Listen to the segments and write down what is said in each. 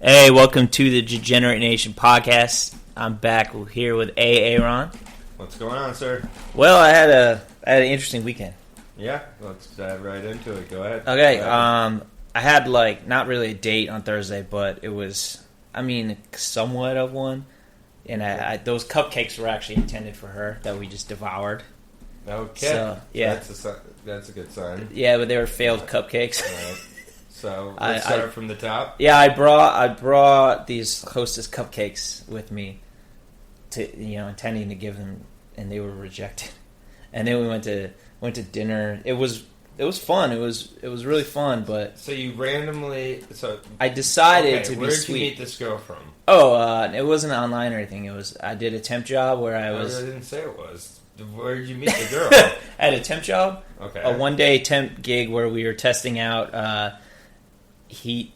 Hey, welcome to the Degenerate Nation podcast. I'm back here with Aaron. What's going on, sir? Well, I had an interesting weekend. Yeah, let's dive right into it. Go ahead. Okay, I had not really a date on Thursday, but it was, somewhat of one. And I those cupcakes were actually intended for her that we just devoured. Okay. So, yeah. That's a good sign. Yeah, but they were failed cupcakes. All right. So let's start from the top. Yeah, I brought these Hostess cupcakes with me to intending to give them, and they were rejected. And then we went to dinner. It was fun. It was really fun. But so you randomly I decided to be where did sweet. you meet this girl from? Oh, it wasn't online or anything. I did a temp job where I was. I didn't say it was. Where did you meet the girl? I had a temp job. Okay. A 1-day temp gig where we were testing out heat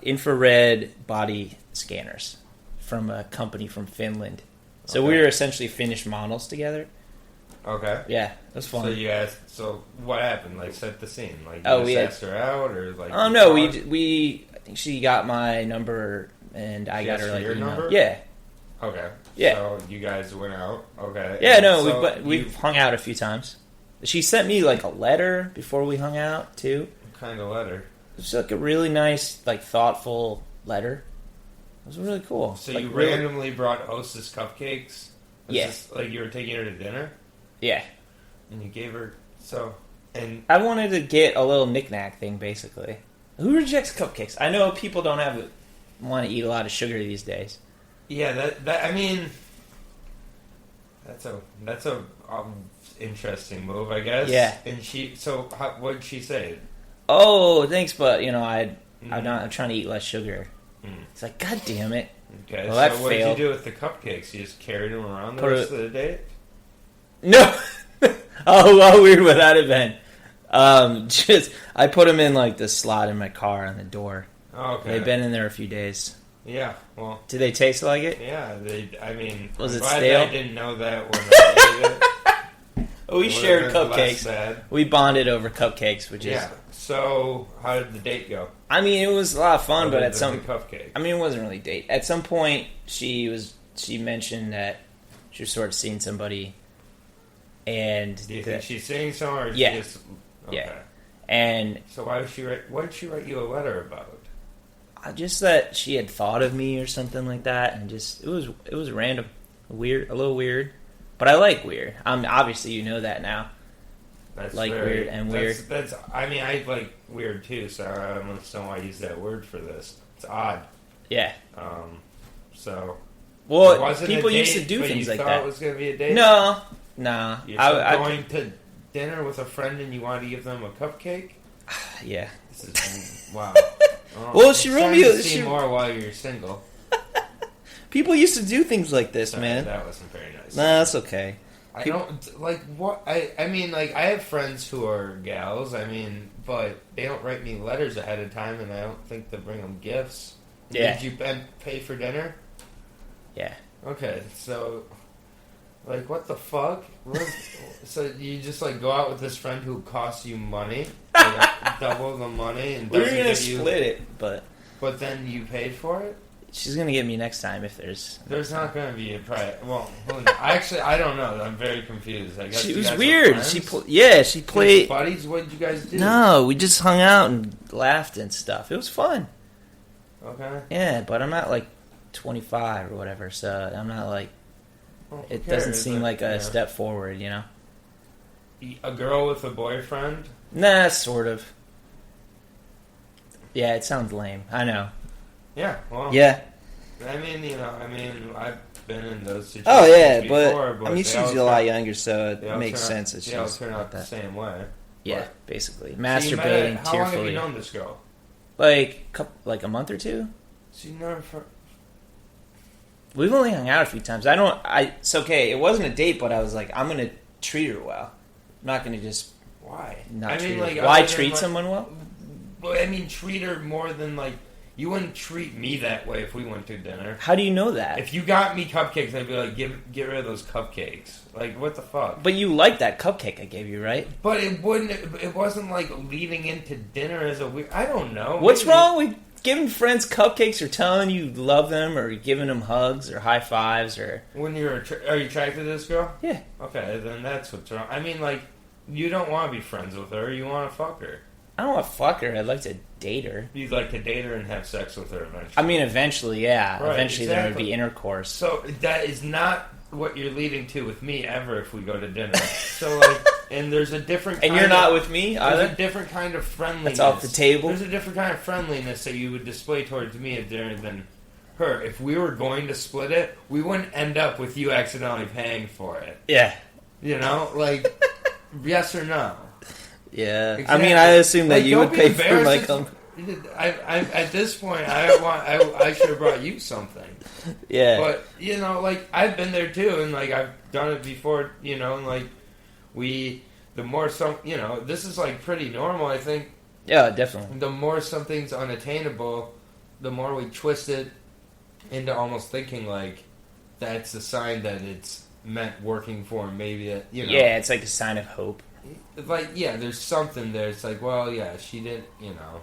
infrared body scanners from a company from Finland. So we were essentially finished models together. Okay. Yeah, it was fun. So you asked. So what happened? Set the scene. We asked her out, or Oh no, we. I think she got my number, and I got her your email. number. Yeah. Okay. Yeah. So you guys went out. Okay. Yeah. No, so we've hung out a few times. She sent me a letter before we hung out too. What kind of letter? It was a really nice, thoughtful letter. It was really cool. So you randomly brought Hostess cupcakes? Yes. You were taking her to dinner? Yeah. And you gave her... And I wanted to get a little knick-knack thing, basically. Who rejects cupcakes? I know people don't want to eat a lot of sugar these days. Yeah, that's a interesting move, I guess. Yeah. And what did she say? Oh, thanks, but I'm trying to eat less sugar. It's like, God damn it. Okay, well, so what did you do with the cupcakes? You just carried them around the rest of the day? No. Oh, how weird would that have been? I put them in the slot in my car on the door. Oh, okay. They've been in there a few days. Yeah, well. Did they taste like it? Yeah, Was it glad stale? I didn't know that when I ate it. We shared cupcakes. We bonded over cupcakes, which is... So, how did the date go? It was a lot of fun, but at some... cupcake. it wasn't really a date. At some point, she mentioned that she was sort of seeing somebody, and... Do you think she's seeing someone, or yeah. she just... Okay. Yeah. And... So what did she write you a letter about? Just that she had thought of me or something like that, and it was random. A little weird. But I like weird. Obviously you know that now. That's weird and weird. I like weird too, so I don't understand why I use that word for this. It's odd. Yeah. So. Well, people used to do things like that. You thought it was going to be a date? No. You're going to dinner with a friend and you want to give them a cupcake? Yeah. This is wow. Well, she wrote me. See more while you're single. People used to do things like this, Sorry, man. That wasn't very nice. Nah, that's okay. I don't what I have friends who are gals. But they don't write me letters ahead of time, and I don't think they bring them gifts. Yeah. Did you pay for dinner? Yeah. Okay, so what the fuck? So you just go out with this friend who costs you money, double the money, and we were gonna split it, but then you paid for it. She's gonna get me next time if there's. There's not gonna be a price. Well, I don't know. I'm very confused. I guess it was weird. She played. Buddies, what did you guys do? No, we just hung out and laughed and stuff. It was fun. Okay. Yeah, but I'm not 25 or whatever, so I'm not Well, it doesn't seem like a step forward, A girl with a boyfriend? Nah, sort of. Yeah, it sounds lame. I know. Yeah, well... Yeah. I've been in those situations before, but she's a lot younger, so it makes sense that they all she's turn out that. the same way. Yeah, basically. Masturbating tearfully. How long have you known this girl? A month or two? So you know her We've only hung out a few times. It's okay. It wasn't a date, but I was I'm going to treat her well. I'm not going to just... Why? Treat her. Why treat someone well? Well, treat her more than, you wouldn't treat me that way if we went to dinner. How do you know that? If you got me cupcakes, I'd be get rid of those cupcakes. What the fuck? But you liked that cupcake I gave you, right? But it wasn't leading into dinner as a weird... I don't know. What's wrong with giving friends cupcakes or telling you love them or giving them hugs or high fives or... When are you attracted to this girl? Yeah. Okay, then that's what's wrong. I mean, like, you don't want to be friends with her. You want to fuck her. I don't want to fuck her. I'd like to date her. You'd like to date her and have sex with her eventually. I mean, eventually, yeah. Right, Eventually there would be intercourse. So that is not what you're leading to with me ever if we go to dinner. So, like, and there's a different kind and you're not with me either? There's a different kind of friendliness. That's off the table? There's a different kind of friendliness that you would display towards me at dinner than her. If we were going to split it, we wouldn't end up with you accidentally paying for it. Yeah. You know? Like, yes or no? Yeah. Exactly. I mean, I assume that you would pay for my at this point, I should have brought you something. Yeah. But, you know, like, I've been there too, and, like, I've done it before, you know, and, like, this is, like, pretty normal, I think. Yeah, definitely. The more something's unattainable, the more we twist it into almost thinking, like, that's a sign that it's meant working for him, maybe, you know. Yeah, it's like a sign of hope. Like, yeah, there's something there. It's like, well, yeah, she didn't, you know,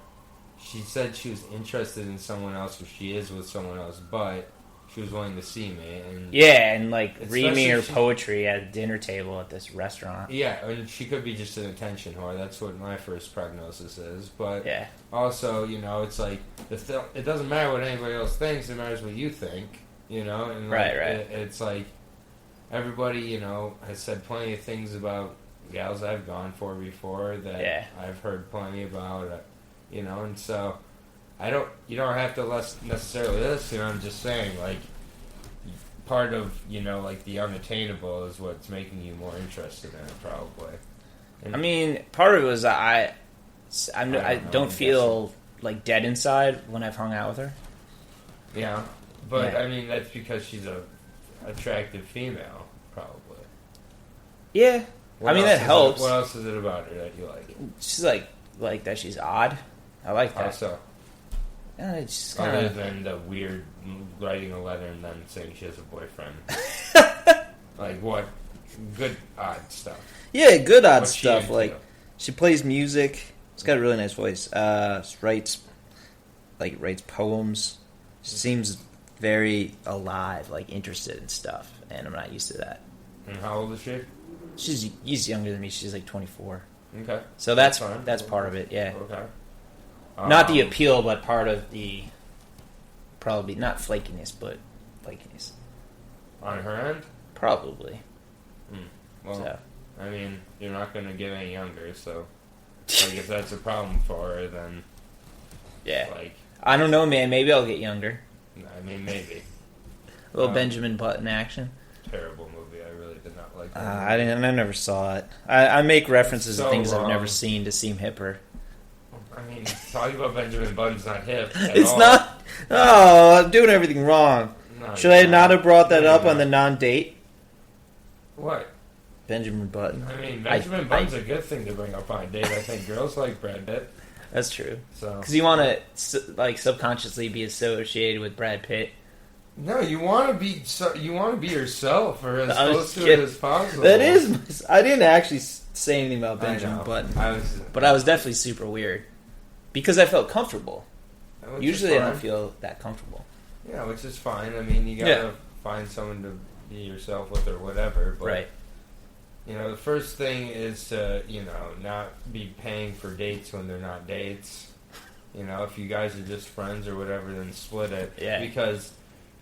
she said she was interested in someone else, or she is with someone else, but she was willing to see me. And yeah, and, like, read me her poetry at a dinner table at this restaurant. Yeah, and she could be just an attention whore. That's what my first prognosis is. But yeah. Also, you know, it's like, it doesn't matter what anybody else thinks, it matters what you think, you know? And, like, right. It's like, everybody, you know, has said plenty of things about gals I've gone for before that I've heard plenty about, you know, and so you don't have to necessarily listen. I'm just saying, like, part of, you know, like, the unattainable is what's making you more interested in it, probably. And I mean, part of it was I don't feel like dead inside when I've hung out with her. Yeah, but I mean, that's because she's a attractive female, probably. Yeah. I mean, that helps. What else is it about her that you like? She's like that she's odd. I like that. How so? It's just Other than the weird writing a letter and then saying she has a boyfriend. Like, what? Good odd stuff. Yeah, good odd stuff. Into? Like, she plays music. She's got a really nice voice. Writes poems. She seems very alive, like, interested in stuff. And I'm not used to that. And how old is she? He's younger than me. She's like 24. Okay. So that's part of it, yeah. Okay. Not the appeal, but part of the probably not flakiness, but flakiness. On her end? Probably. Well, so. I mean, you're not going to get any younger, so like, if that's a problem for her, then yeah. Like, I don't know, man. Maybe I'll get younger. I mean, maybe. A little Benjamin Button action. Terrible movie. I really did not like that. I never saw it. I make references to things wrong. I've never seen to seem hipper. I mean, talking about Benjamin Button's not hip. It's not. Oh, I'm doing everything wrong. No, should I not have brought that up on the non-date? What? Benjamin Button. I mean, Benjamin Button's a good thing to bring up on a date. I think girls like Brad Pitt. That's true. So, because you want to like subconsciously be associated with Brad Pitt. No, you want to be yourself, or as close to it as possible. That is. I didn't actually say anything about Benjamin Button, but I was definitely super weird because I felt comfortable. Usually, I don't feel that comfortable. Yeah, which is fine. I mean, you gotta find someone to be yourself with or whatever. But, right. You know, the first thing is to, you know, not be paying for dates when they're not dates. You know, if you guys are just friends or whatever, then split it. Yeah. Because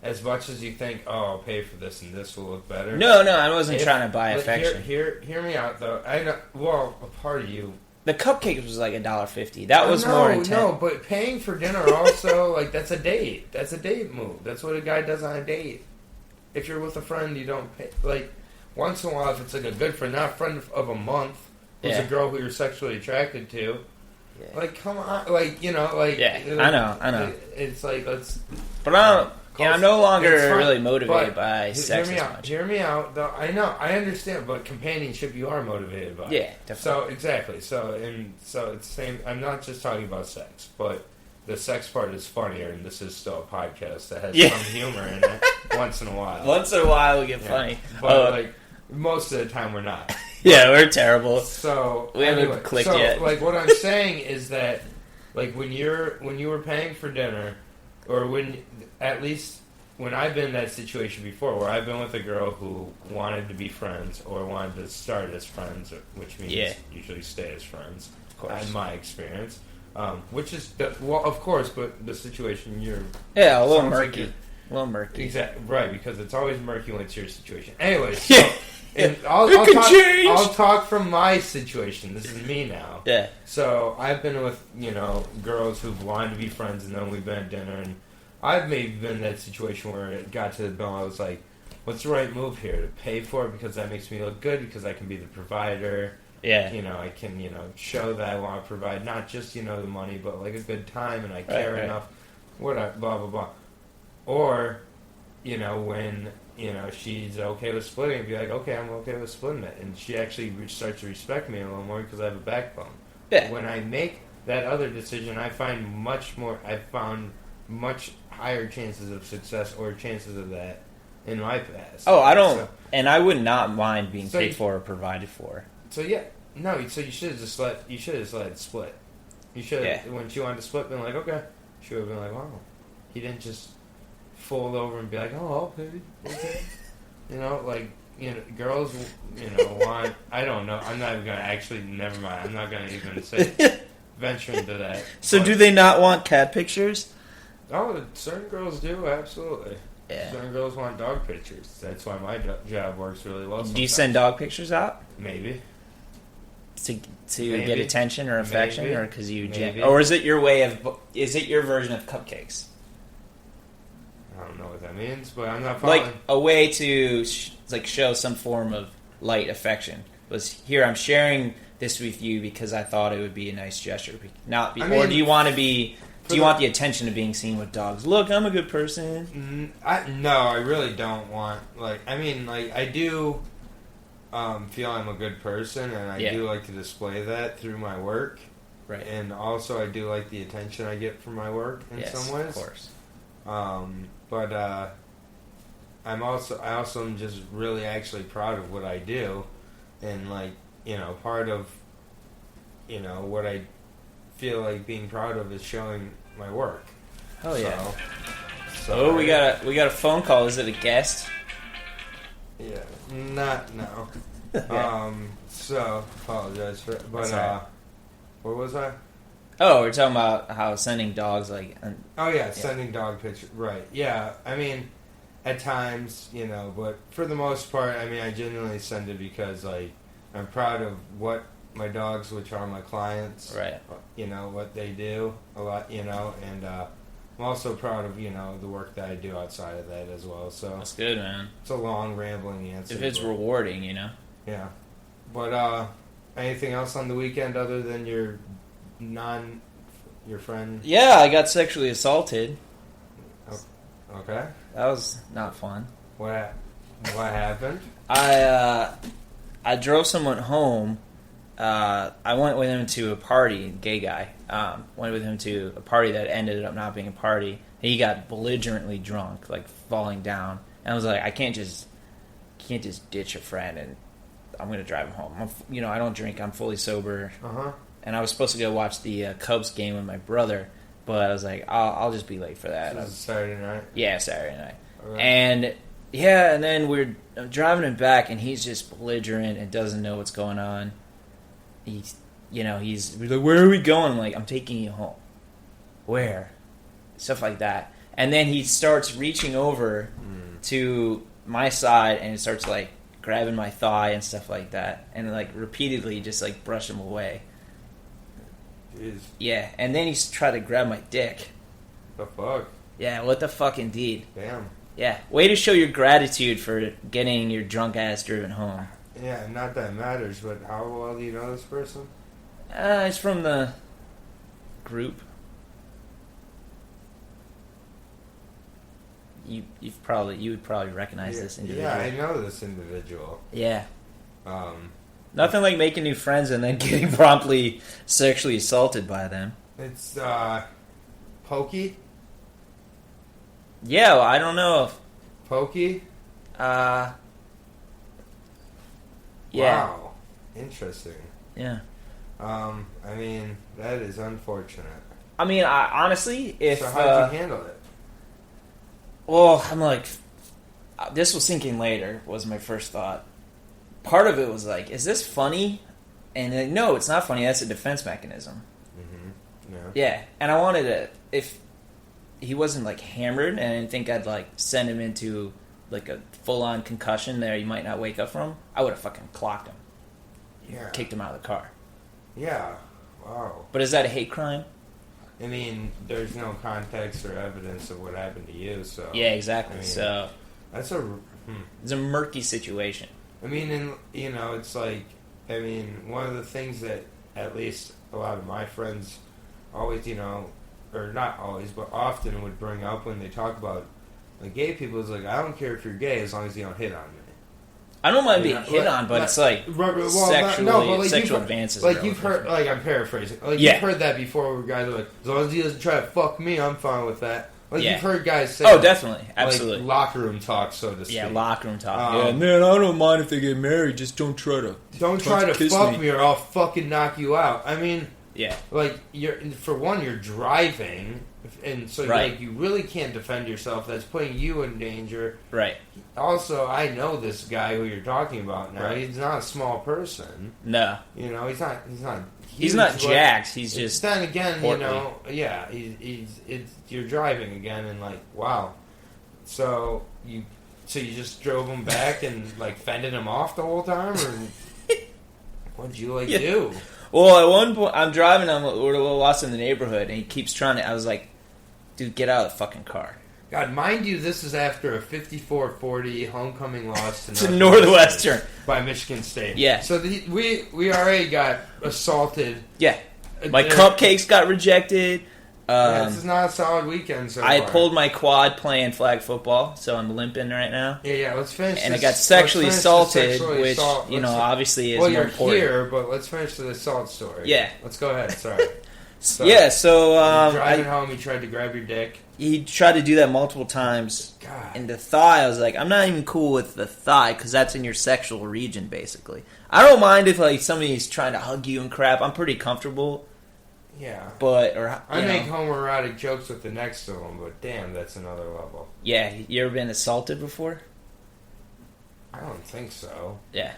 as much as you think, oh, I'll pay for this and this will look better. No, I wasn't trying to buy affection. Hear me out, though. I know. Well, a part of you. The cupcake was like $1.50. That was more intense. No, but paying for dinner also, like, that's a date. That's a date move. That's what a guy does on a date. If you're with a friend, you don't pay. Like, once in a while, if it's like a good friend, not a friend of a month, who's a girl who you're sexually attracted to, like, come on, like, you know, like... Yeah, like, I know. It's like, let's... But I'm no longer really motivated by sex as much. Hear me out, though. I know, I understand, but companionship you are motivated by. Yeah, definitely. So, exactly. So it's the same... I'm not just talking about sex, but the sex part is funnier, and this is still a podcast that has some humor in it once in a while. Once in a while we get funny. But, like, most of the time we're not. Yeah, we're terrible. So we haven't clicked yet. yet. Like, what I'm saying is that, Like when you were paying for dinner, or at least when I've been in that situation before, where I've been with a girl who wanted to be friends or wanted to start as friends, which means usually stay as friends, of course. In my experience. Which is, well, of course, but the situation you're... Yeah, a little murky. A little murky. Exactly, right, because it's always murky when it's your situation. Anyways, so, I'll talk from my situation. This is me now. Yeah. So, I've been with, girls who've wanted to be friends, and then we've been at dinner, and I've maybe been in that situation where it got to the bill, I was like, what's the right move here? To pay for it because that makes me look good, because I can be the provider... Yeah. I can, show that I want to provide not just, the money, but like a good time, and I care enough, blah, blah, blah. Or, when, she's okay with splitting, be like, okay, I'm okay with splitting it. And she actually starts to respect me a little more because I have a backbone. Yeah. When I make that other decision, I've found much higher chances of success or chances of that in my past. Oh, and I would not mind being paid for or provided for. So you should have just let it split. You should have, when she wanted to split, been like, okay. She would have been like, wow. He didn't just fold over and be like, oh, okay. Girls, want, I don't know. I'm not even going to actually, never mind. I'm not going to even say, venture into that. So do they not want cat pictures? Oh, certain girls do, absolutely. Yeah. Certain girls want dog pictures. That's why my job works really well sometimes. Do you send dog pictures out? Maybe. To get attention or affection, Maybe. or because or is it your version of cupcakes? I don't know what that means, but I'm not following. Like a way to show some form of light affection. I'm sharing this with you because I thought it would be a nice gesture. Or do you want to be? Do you want the attention of being seen with dogs? Look, I'm a good person. No, I really don't want. I do. Feel I'm a good person, and I do like to display that through my work. Right. And also, I do like the attention I get from my work in some ways. Of course. But I also am just really actually proud of what I do, and part of what I feel like being proud of is showing my work. Oh yeah. So we got a phone call. Is it a guest? Yeah, no. Okay. So apologize for it, but where was I? Oh, we're talking about how sending dogs sending dog pictures, right? Yeah, at times, but for the most part, I genuinely send it because I'm proud of what my dogs, which are my clients, right? What they do a lot, and I'm also proud of, the work that I do outside of that as well. So that's good, man. It's a long, rambling answer. If it's rewarding, Yeah. But, anything else on the weekend other than your friend? Yeah, I got sexually assaulted. Okay. That was not fun. What happened? I drove someone home. I went with him to a party, gay guy. Went with him to a party that ended up not being a party. He got belligerently drunk, falling down. And I was like, I can't just ditch a friend and I'm going to drive him home. I don't drink. I'm fully sober. Uh-huh. And I was supposed to go watch the Cubs game with my brother, but I was like, I'll just be late for that. This is Saturday night? Yeah, Saturday night. Okay. And then we're driving him back, and he's just belligerent and doesn't know what's going on. We're like, where are we going? I'm like, I'm taking you home. Where? Stuff like that. And then he starts reaching over to my side and starts grabbing my thigh and stuff like that, and repeatedly just brush him away. Jeez. Yeah, and then he's tried to grab my dick. The fuck? Yeah, what the fuck indeed. Damn. Yeah, way to show your gratitude for getting your drunk ass driven home. Yeah, not that it matters, but how well do you know this person? It's from the group. You would probably recognize this individual. Yeah, I know this individual. Yeah. Nothing like making new friends and then getting promptly sexually assaulted by them. It's Pokey? Yeah, well, I don't know if Pokey? yeah. Wow. Interesting. Yeah. That is unfortunate. I mean, honestly, if... So how'd you handle it? Well, I'm like... This was thinking later, was my first thought. Part of it was like, is this funny? And like, no, it's not funny. That's a defense mechanism. Mm-hmm. Yeah. And I wanted to... If he wasn't, like, hammered, and I didn't think I'd, like, send him into, like, a full-on concussion there he might not wake up from, I would have fucking clocked him. Yeah. Kicked him out of the car. Yeah. Wow. But is that a hate crime? I mean, there's no context or evidence of what happened to you, so... Yeah, exactly. I mean, so... That's a... It's a murky situation. I mean, and, you know, it's like... I mean, one of the things that at least a lot of my friends always, you know... Or not always, but often would bring up when they talk about like, gay people is like, I don't care if you're gay as long as you don't hit on me. I don't mind being hit on, but it's like sexual advances. Like you've heard, like I'm paraphrasing. Like you've heard that before, where guys are like, as long as he doesn't try to fuck me, I'm fine with that. Like you've heard guys say, oh, definitely, absolutely, like locker room talk, so to speak. Yeah, locker room talk. Yeah, man, I don't mind if they get married. Just don't try to fuck me, or I'll fucking knock you out. I mean, yeah, like you're driving, and so like you really can't defend yourself. That's putting you in danger. Right. Also, I know this guy who you're talking about now. Right. He's not a small person. No. You know, he's not. He's not jacked. He's just. Then again, portly. You know, yeah. You're driving again, and like, wow. So you just drove him back and like fended him off the whole time, or what'd you do? Well, at one point, I'm driving. We're lost in the neighborhood, and he keeps trying to. I was like, dude, get out of the fucking car. God, mind you, this is after a 54-40 homecoming loss to Northwestern by Michigan State. Yeah. So we already got assaulted. Yeah. My cupcakes got rejected. This is not a solid weekend so I far. pulled my quad playing flag football, so I'm limping right now. Yeah, let's finish and this. I got sexually assaulted, which, assault. you know, obviously is more important. Well, you're here, but let's finish the assault story. Yeah. Let's go ahead, sorry. Driving home, he tried to grab your dick. He tried to do that multiple times. God. And the thigh, I was like, I'm not even cool with the thigh, because that's in your sexual region, basically. I don't mind if, like, somebody's trying to hug you and crap. I'm pretty comfortable. Yeah. But, I make homoerotic jokes with the next to them, but damn, that's another level. Yeah, you ever been assaulted before? I don't think so. Yeah.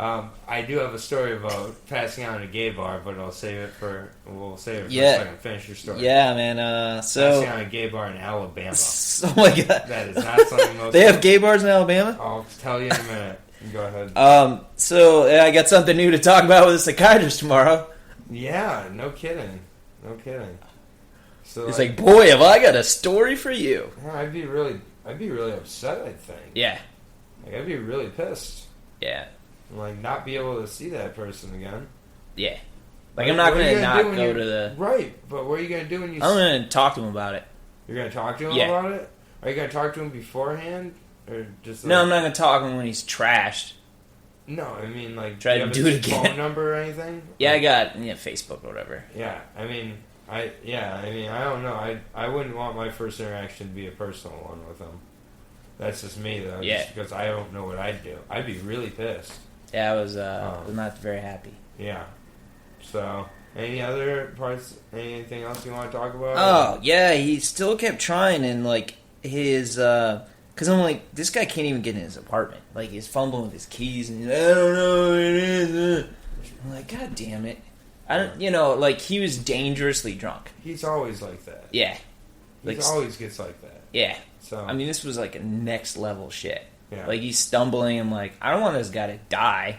I do have a story about passing out in a gay bar, but we'll save it for a second. Finish your story. Yeah, man. Passing out in a gay bar in Alabama. Oh my god, that is not something most. They have gay bars in Alabama? I'll tell you in a minute. Go ahead. So I got something new to talk about with a psychiatrist tomorrow. Yeah, no kidding. So he's like, boy, have I got a story for you. Yeah, I'd be really upset. I think. Yeah. Like I'd be really pissed. Yeah. Like, not be able to see that person again. Yeah. Like, I'm not going to not go to the... Right, but what are you going to do when you... I'm going to talk to him about it. You're going to talk to him about it? Are you going to talk to him beforehand? Or just No, I'm not going to talk to him when he's trashed. No, I mean, like... Try to do it again. Phone number or anything? Yeah, I got Facebook or whatever. Yeah, I mean, I don't know. I wouldn't want my first interaction to be a personal one with him. That's just me, though. Yeah. Just because I don't know what I'd do. I'd be really pissed. Yeah, I was not very happy. Yeah. So, any other parts, anything else you want to talk about? Oh, yeah, he still kept trying, and, like, his, because I'm like, this guy can't even get in his apartment. Like, he's fumbling with his keys, and he's like, I don't know what it is. I'm like, God damn it. I don't, like, he was dangerously drunk. He's always like that. Yeah. He always gets like that. Yeah. So, I mean, this was, like, a next level shit. Yeah. Like, he's stumbling. I'm like, I don't want this guy to die.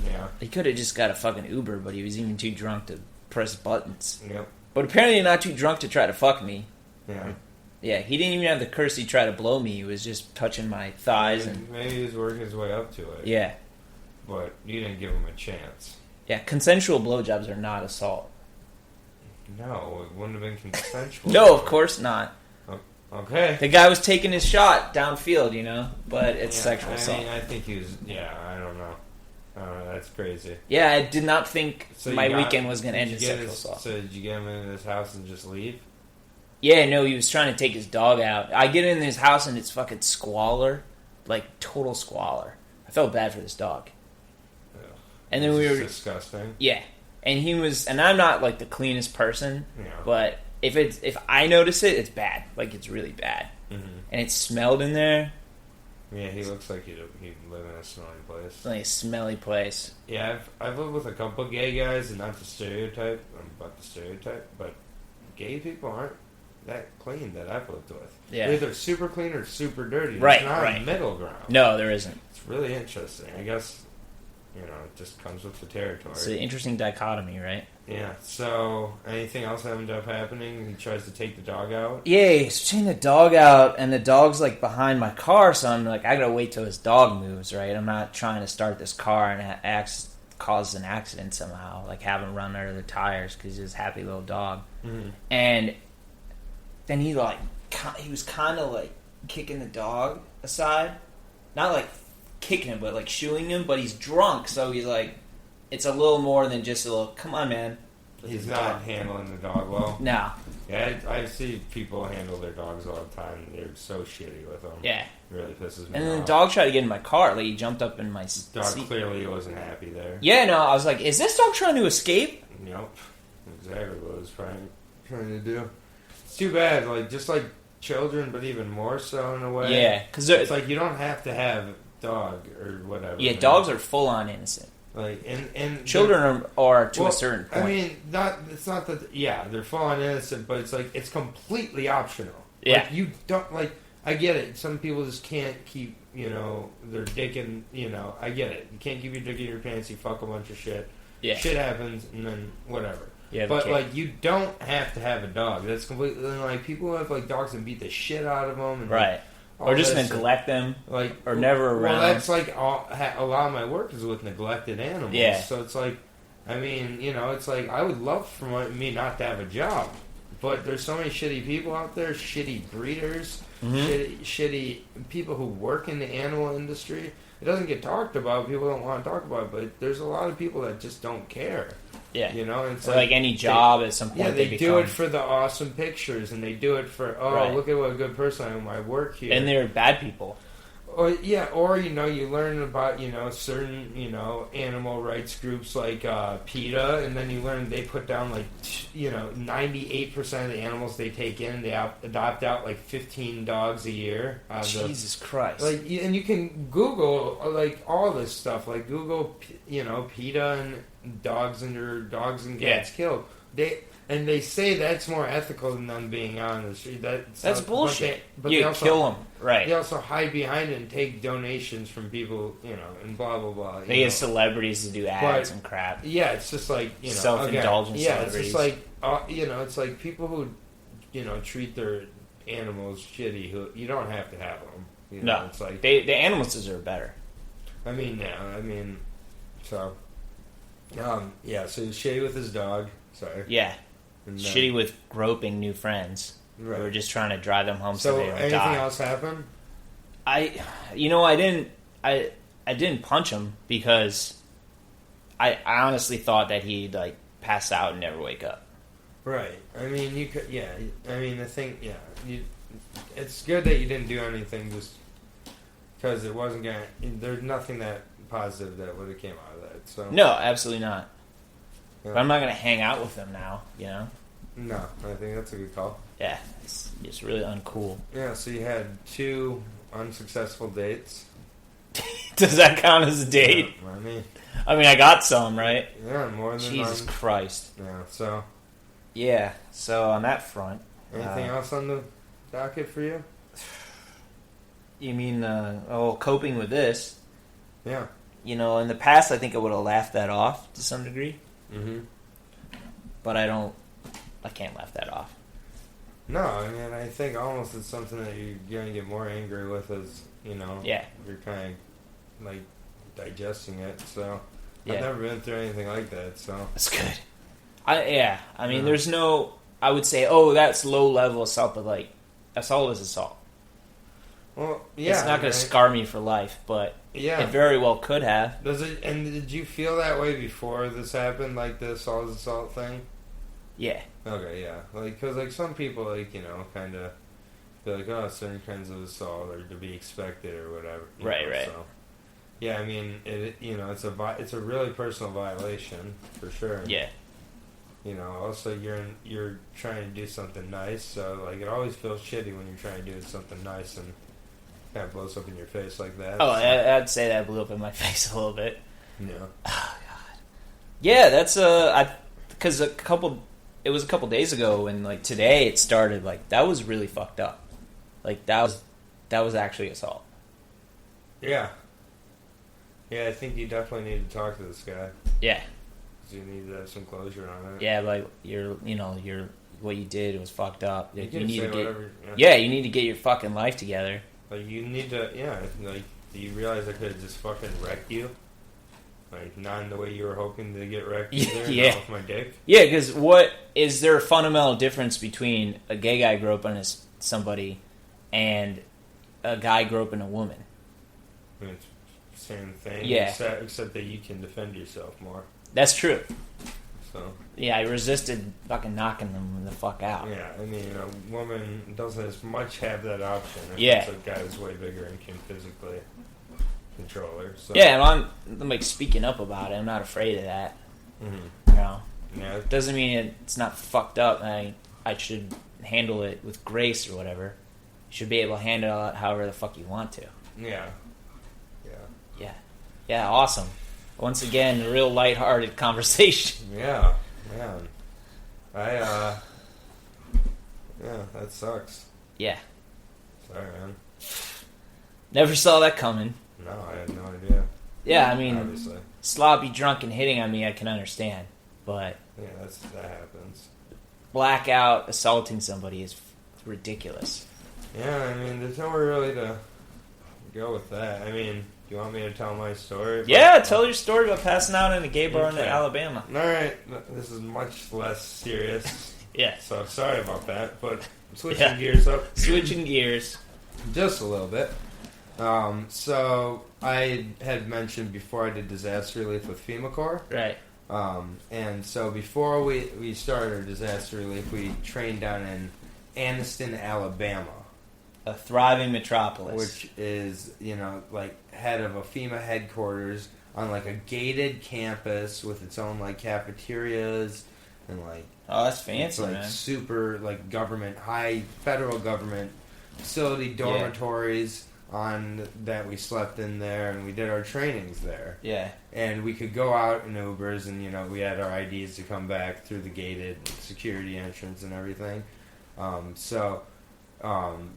Yeah. He could have just got a fucking Uber, but he was even too drunk to press buttons. Yep. But apparently not too drunk to try to fuck me. Yeah. Yeah, he didn't even have the courtesy to try to blow me. He was just touching my thighs. Maybe he was working his way up to it. Yeah. But you didn't give him a chance. Yeah, consensual blowjobs are not assault. No, it wouldn't have been consensual. No, of course not. Okay. The guy was taking his shot downfield, but it's sexual assault. I mean, I think he was, I don't know. That's crazy. Yeah, I did not think my weekend was going to end in sexual assault. So did you get him into his house and just leave? Yeah, no, he was trying to take his dog out. I get in his house and it's fucking squalor. Like, total squalor. I felt bad for this dog. Ugh. And then we were... disgusting. Yeah. And I'm not like the cleanest person, Yeah. but if I notice it, it's bad. Like it's really bad, and it smelled in there. Yeah, he looks like he'd live in a smelly place. It's like a smelly place. Yeah, I've lived with a couple gay guys, and not the stereotype, but gay people aren't that clean that I've lived with. Yeah. They're either super clean or super dirty. Right, There's not right. a middle ground. No, there isn't. It's really interesting. I guess, it just comes with the territory. It's an interesting dichotomy, right? Yeah, so anything else ended up happening? He tries to take the dog out? Yeah, he's taking the dog out, and the dog's like behind my car, so I'm like, I gotta wait till his dog moves, right? I'm not trying to start this car and cause an accident somehow, like have him run under the tires because he's a happy little dog. Mm-hmm. And then he was kind of like kicking the dog aside, not like kicking him, but like shooing him. But he's drunk, so he's like, it's a little more than just a little. Come on, man. He's not handling the dog well. No. Yeah, I see people handle their dogs all the time. They're so shitty with them. Yeah. It really pisses me off. And then the dog tried to get in my car. Like he jumped up in my Dog seat. clearly wasn't happy there. Yeah, no, I was like, is this dog trying to escape? Yep. Exactly what it was trying to do. It's too bad, just like children, but even more so in a way. Yeah, because it's like you don't have to have a dog or whatever. Yeah, dogs are full on innocent. Like and children are to a certain point. I mean, it's not that. Yeah, they're full on innocent, but it's like it's completely optional. Yeah, like, you don't like. I get it. Some people just can't keep their dick in. I get it. You can't keep your dick in your pants. You fuck a bunch of shit. Yeah, shit happens, and then whatever. Yeah, but like you don't have to have a dog. That's completely like people who have like dogs and beat the shit out of them, and, right? Or just neglect them, or never around. Well, that's like a lot of my work is with neglected animals. Yeah. So it's like, I mean, it's like I would love for me not to have a job, but there's so many shitty people out there, shitty breeders, shitty people who work in the animal industry. It doesn't get talked about. People don't want to talk about it, but there's a lot of people that just don't care. Yeah, it's like any job at some point. Yeah, they do it for the awesome pictures, and they do it for look at what a good person I am. I work here, and they're bad people. Or you learn about certain animal rights groups like PETA, and then you learn they put down 98% of the animals they take in, they adopt out 15 dogs a year. Jesus Christ! And you can Google all this stuff. Google PETA and dogs and cats killed. They say that's more ethical than them being on the street. That's bullshit. But you they also, kill them, right? They also hide behind it and take donations from people, and blah blah blah. They get celebrities to do ads and crap. Yeah, it's just self-indulgent. Yeah, celebrities. it's just it's like people who, treat their animals shitty. Who you don't have to have them. No, it's like the animals deserve better. I mean, so. So he's shitty with his dog. Sorry. Yeah. Shitty with groping new friends. Right. We were just trying to drive them home so they don't anything die. else happen? I didn't punch him because I honestly thought that he'd pass out and never wake up. Right. I mean, you could. Yeah. I mean, it's good that you didn't do anything just because it wasn't gonna. There's nothing that positive that would have came out of that. So no, absolutely not. Yeah. But I'm not going to hang out with him now, No, I think that's a good call. Yeah, it's really uncool. Yeah, so you had 2 unsuccessful dates. Does that count as a date? Yeah, I mean, I got some, right? Yeah, more than Jesus Christ. Yeah, so. Yeah, so on that front. Anything else on the docket for you? You mean, coping with this? Yeah. In the past, I think I would have laughed that off to some degree. Mm-hmm. But I can't laugh that off. No, I mean, I think almost it's something that you're going to get more angry with as, yeah. You're kind of, digesting it, so. Yeah. I've never been through anything like that, so. That's good. I mean, there's no, I would say, that's low-level assault, but, assault is assault. Well, yeah. It's not going to scar me for life, but it very well could have. Does it? And did you feel that way before this happened, the assault thing? Yeah. Okay, yeah. Because, some people, kind of feel certain kinds of assault are to be expected or whatever. Right. So, Yeah, I mean, it's a really personal violation for sure. Yeah. Also you're trying to do something nice, so like it always feels shitty when you're trying to do something nice and kind of blows up in your face like that. Oh, so. I'd say that blew up in my face a little bit. Yeah. Oh God. Yeah, that's because it was a couple days ago, and like today it started. Like that was really fucked up. Like that was actually assault. Yeah. Yeah, I think you definitely need to talk to this guy. Yeah. You need to have some closure on it. Yeah, like what you did was fucked up. You need to get whatever, you need to get your fucking life together. Like you need to, like do you realize I could have just fucking wrecked you? Like not in the way you were hoping to get wrecked either. Yeah. Not with my dick. Yeah, because what is there a fundamental difference between a gay guy groping somebody and a guy groping a woman? I mean, it's the same thing. Yeah. Except that you can defend yourself more. That's true. So. Yeah, I resisted fucking knocking them the fuck out. Yeah, I mean, a woman doesn't as much have that option. Yeah. A guy who's way bigger and can physically control her. So. Yeah, and I'm like speaking up about it. I'm not afraid of that. Mm-hmm. Yeah. It doesn't mean it's not fucked up. And I should handle it with grace or whatever. You should be able to handle it however the fuck you want to. Yeah. Yeah, awesome. Once again, a real lighthearted conversation. Yeah, man. Yeah, that sucks. Yeah. Sorry, man. Never saw that coming. No, I had no idea. Yeah, I mean, obviously. Sloppy drunk and hitting on me, I can understand. But yeah, that happens. Blackout assaulting somebody is ridiculous. Yeah, I mean, there's nowhere really to go with that. I mean, do you want me to tell my story? Yeah, tell your story about passing out in a gay bar in Alabama. All right, this is much less serious. Yeah. So sorry about that, but switching gears up. Switching gears. Just a little bit. So I had mentioned before I did disaster relief with FEMA Corps. Right. And so before we started our disaster relief, we trained down in Anniston, Alabama. A thriving metropolis. Which is, like head of a FEMA headquarters on like a gated campus with its own like cafeterias and like... Oh, that's fancy, like man. Super like government, high federal government facility dormitories on that we slept in there and we did our trainings there. Yeah. And we could go out in Ubers and we had our IDs to come back through the gated security entrance and everything.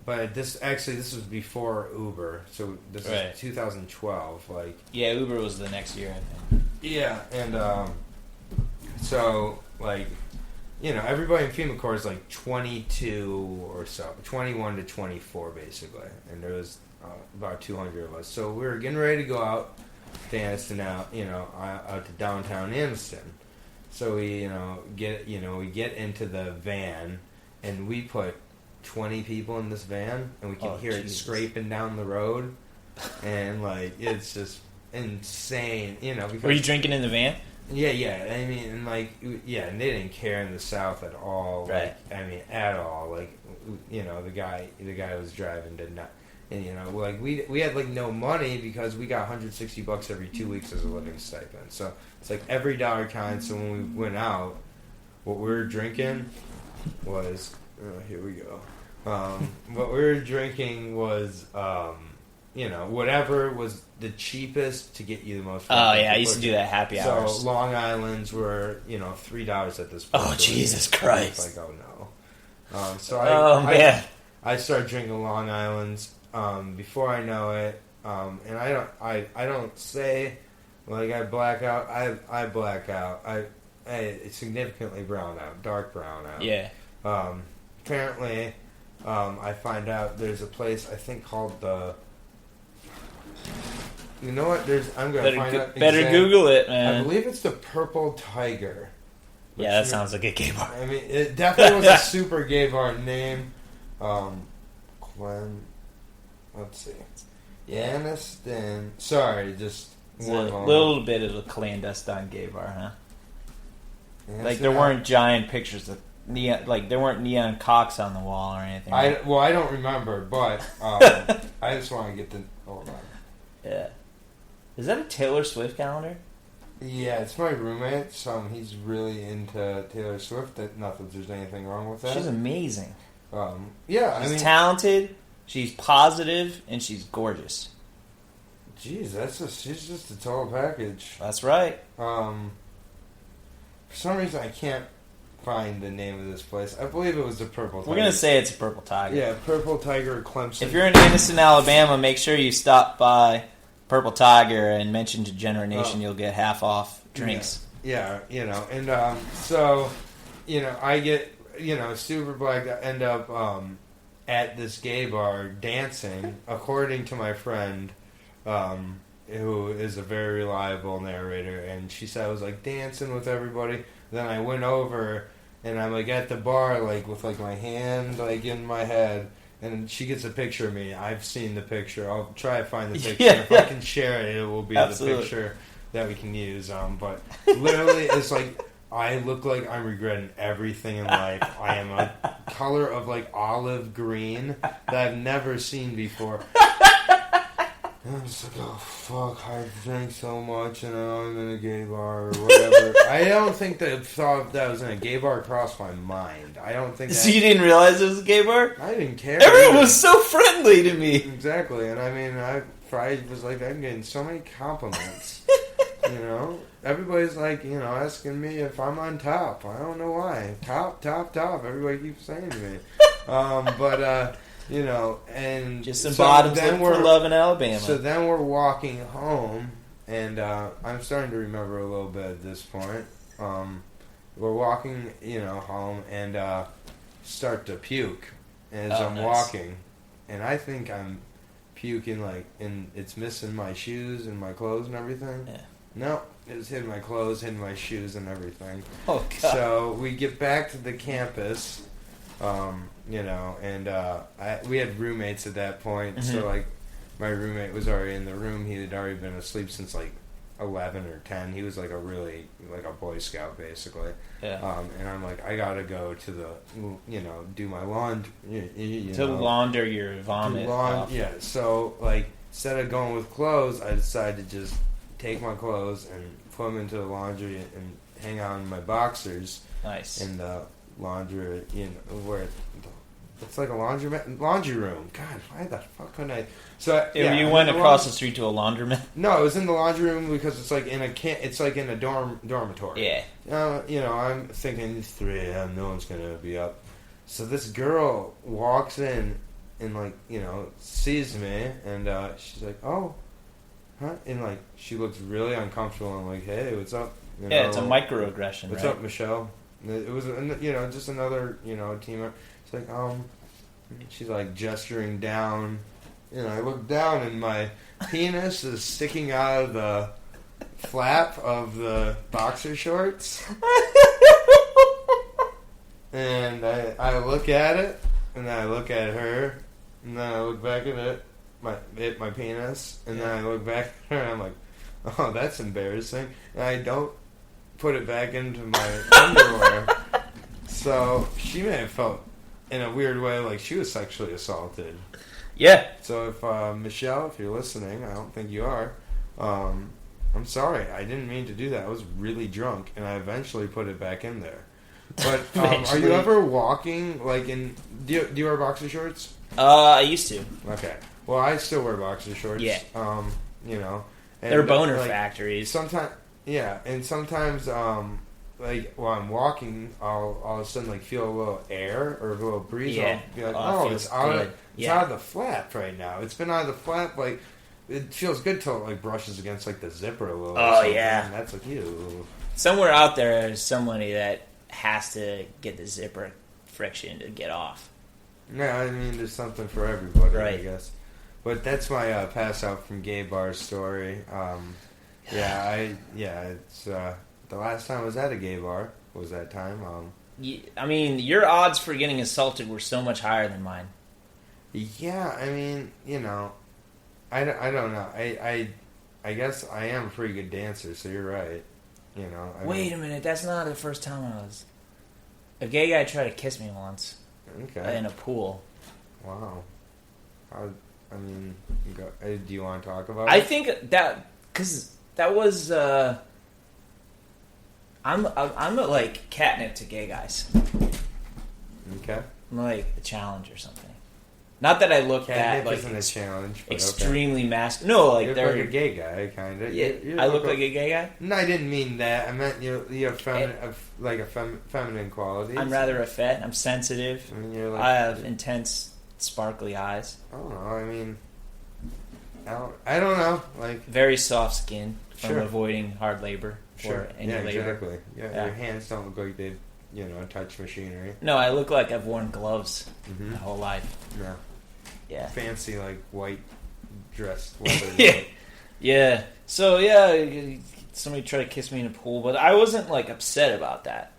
But this was before Uber, so this is 2012. Like Uber was the next year, I think. Yeah, and so like everybody in FEMA Corps is like 22 or so, 21 to 24 basically, and there was about 200 of us. So we were getting ready to go out to Anniston, out to downtown Anniston. So we get into the van, and we put 20 people in this van, and we can hear it scraping down the road, and like it's just insane, because were you drinking in the van? Yeah. I mean, and and they didn't care in the South at all. Right. Like, I mean, at all. Like, the guy who was driving did not. And like we had like no money because we got $160 every 2 weeks as a living stipend. So it's like every dollar counts. So when we went out, what we were drinking was here we go. What we were drinking was whatever was the cheapest to get you the most. Oh yeah, I used to do that happy hours. So Long Island's were $3 at this point. Oh Jesus Christ! It's like oh no. Man. I started drinking Long Island's before I know it, and I don't say like I black out. I black out. I significantly brown out, dark brown out. Yeah. Apparently, I find out there's a place I think called the. You know what? I'm gonna find out. Better Google it, man. I believe it's the Purple Tiger. Yeah, that sounds like a gay bar. I mean, it definitely was a super gay bar name. Let's see. Anniston. Sorry, just one little bit of a clandestine gay bar, huh? Anniston, like there weren't giant pictures of neon, like there weren't neon cocks on the wall or anything. I don't remember, but I just want to get the. Hold on. Yeah. Is that a Taylor Swift calendar? Yeah, it's my roommate. So he's really into Taylor Swift. Not that there's anything wrong with that. She's amazing. Yeah, she's talented. She's positive, and she's gorgeous. Jeez, she's just a total package. That's right. For some reason, I can't find the name of this place. I believe it was the Purple Tiger. We're going to say it's a Purple Tiger. Yeah, Purple Tiger Clemson. If you're in Anniston, Alabama, make sure you stop by Purple Tiger and mention Degenerate Nation. You'll get half off drinks. Yeah, and so, I get, super black. I end up at this gay bar dancing, according to my friend, who is a very reliable narrator, and she said I was like dancing with everybody. Then I went over, and I'm like at the bar, like with like my hand like in my head, and she gets a picture of me. I've seen the picture. I'll try to find the picture. If I can share it, it will be Absolutely. the picture that we can use. But literally, it's like I look like I'm regretting everything in life. I am a color of like olive green that I've never seen before. And I'm just like, oh fuck, I drank so much and now I'm in a gay bar or whatever. I don't think the thought that I was in a gay bar crossed my mind. I don't think that... So you didn't realize it was a gay bar? I didn't care. Everyone was so friendly to me. Exactly, and I mean, I was like, I'm getting so many compliments. Everybody's like, asking me if I'm on top. I don't know why. Top. Everybody keeps saying to me. And just some bottoms look for love in Alabama. So then we're walking home, and I'm starting to remember a little bit at this point. We're walking, home, and start to puke as I'm walking, and I think I'm puking and it's missing my shoes and my clothes and everything. Yeah. No, it was hitting my clothes, hitting my shoes and everything. Oh God! So we get back to the campus. We had roommates at that point, mm-hmm. so my roommate was already in the room. He had already been asleep since 11 or 10. He was a Boy Scout basically. Yeah. And I'm like, I gotta go to the do my laundry. To launder your vomit. Off. Yeah. So instead of going with clothes, I decided to just take my clothes and put them into the laundry and hang on my boxers. Nice. In the laundry, where it's like a laundry room. God, why the fuck couldn't I? So you went across the street to a laundromat. No, it was in the laundry room because it's in a dormitory. Yeah. I'm thinking it's 3 a.m. No one's gonna be up. So this girl walks in and sees me and she's like, oh, huh? And she looks really uncomfortable. I'm like, hey, what's up? It's a microaggression. What's up, Michelle? It was, just another, team. It's like, she's gesturing down. I look down and my penis is sticking out of the flap of the boxer shorts. And I look at it, and then I look at her, and then I look back at it, my penis, and then I look back at her, and I'm like, oh, that's embarrassing. And I don't put it back into my underwear. So she may have felt in a weird way like she was sexually assaulted. Yeah. So if Michelle, if you're listening, I don't think you are. I'm sorry. I didn't mean to do that. I was really drunk, and I eventually put it back in there. But are you ever walking in? Do you wear boxer shorts? I used to. Okay. Well, I still wear boxer shorts. Yeah. And they're boner factories. Sometimes, yeah, and sometimes, while I'm walking, I'll all of a sudden feel a little air or a little breeze. Yeah. I'll be like, it it's out good. out of the flap right now. It's been out of the flap. It feels good till it brushes against the zipper a little. Oh yeah, and that's ew. Somewhere out there is somebody that has to get the zipper friction to get off. Yeah, I mean, there's something for everybody, right. I guess. But that's my pass out from gay bar story. It's the last time I was at a gay bar was that time. I mean, your odds for getting assaulted were so much higher than mine. Yeah, I mean, I don't know. I guess I am a pretty good dancer, so you're right. Wait a minute, that's not the first time I was. A gay guy tried to kiss me once. Okay. In a pool. Wow. Do you want to talk about it? I think that because that was I'm a, like catnip to gay guys. Okay. I'm like a challenge or something. Not that I look Catnip that like isn't a challenge. But extremely masculine. No, like you're they're like a gay guy, kind of. Yeah, I look like a gay guy. No, I didn't mean that. I meant you have feminine qualities. I'm rather effete. I'm sensitive. I mean, you're like, I have intense, sparkly eyes. I don't know. I mean, I don't know. Like Very soft skin from Sure. avoiding hard labor or any yeah, labor. exactly. Yeah, your hands don't look like they, touch machinery. No, I look like I've worn gloves Mm-hmm. my whole life. No. Yeah. Fancy like white dressed. Yeah. Yeah. So yeah, somebody tried to kiss me in a pool, but I wasn't like upset about that.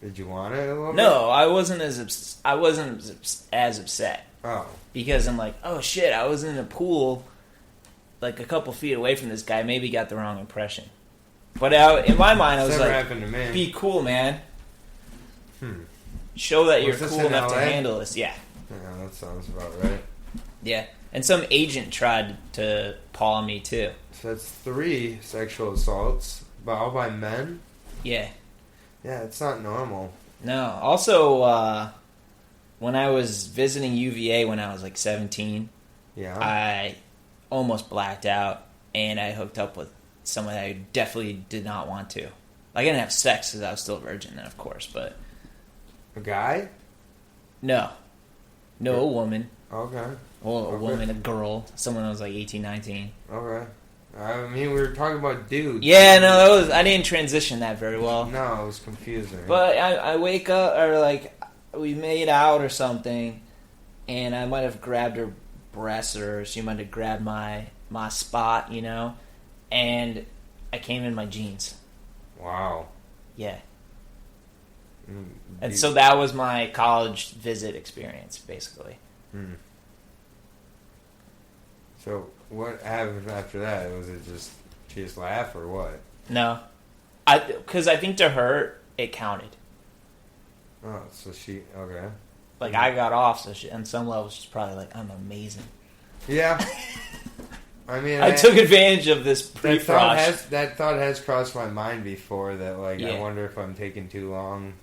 Did you want it a little bit? No, I wasn't as upset Oh. because I'm like, oh shit, I was in a pool like a couple feet away from this guy. Maybe got the wrong impression. But in my mind, I was Never like, happened to me. be cool, man. Show that you're Was this cool in enough to LA? handle this. Yeah. Yeah, that sounds about right. Yeah. And some agent tried to paw me too. So that's 3 sexual assaults, but all by men? Yeah. Yeah, it's not normal. No. Also, when I was visiting UVA when I was like 17, Yeah. I almost blacked out and I hooked up with someone I definitely did not want to. I didn't have sex because I was still a virgin then, of course, but A guy? no. No, a woman. Okay. Well, a Okay. woman, a girl. Someone that was like 18, 19. Okay. I mean, we were talking about dudes. Yeah, no, I didn't transition that very well. No, it was confusing. But I wake up, or like, we made out or something, and I might have grabbed her breast, or she might have grabbed my spot, and I came in my jeans. Wow. Yeah. Mm, And dude. so that was my college visit experience, basically. Hmm. So what happened after that? Was it just she just laughed or what? No. Because I think to her, it counted. Oh, so she okay. Like, I got off, so on some level, she's probably like, I'm amazing. Yeah. I mean, I took advantage of this pre-frost. that thought has crossed my mind before. That like, Yeah. I wonder if I'm taking too long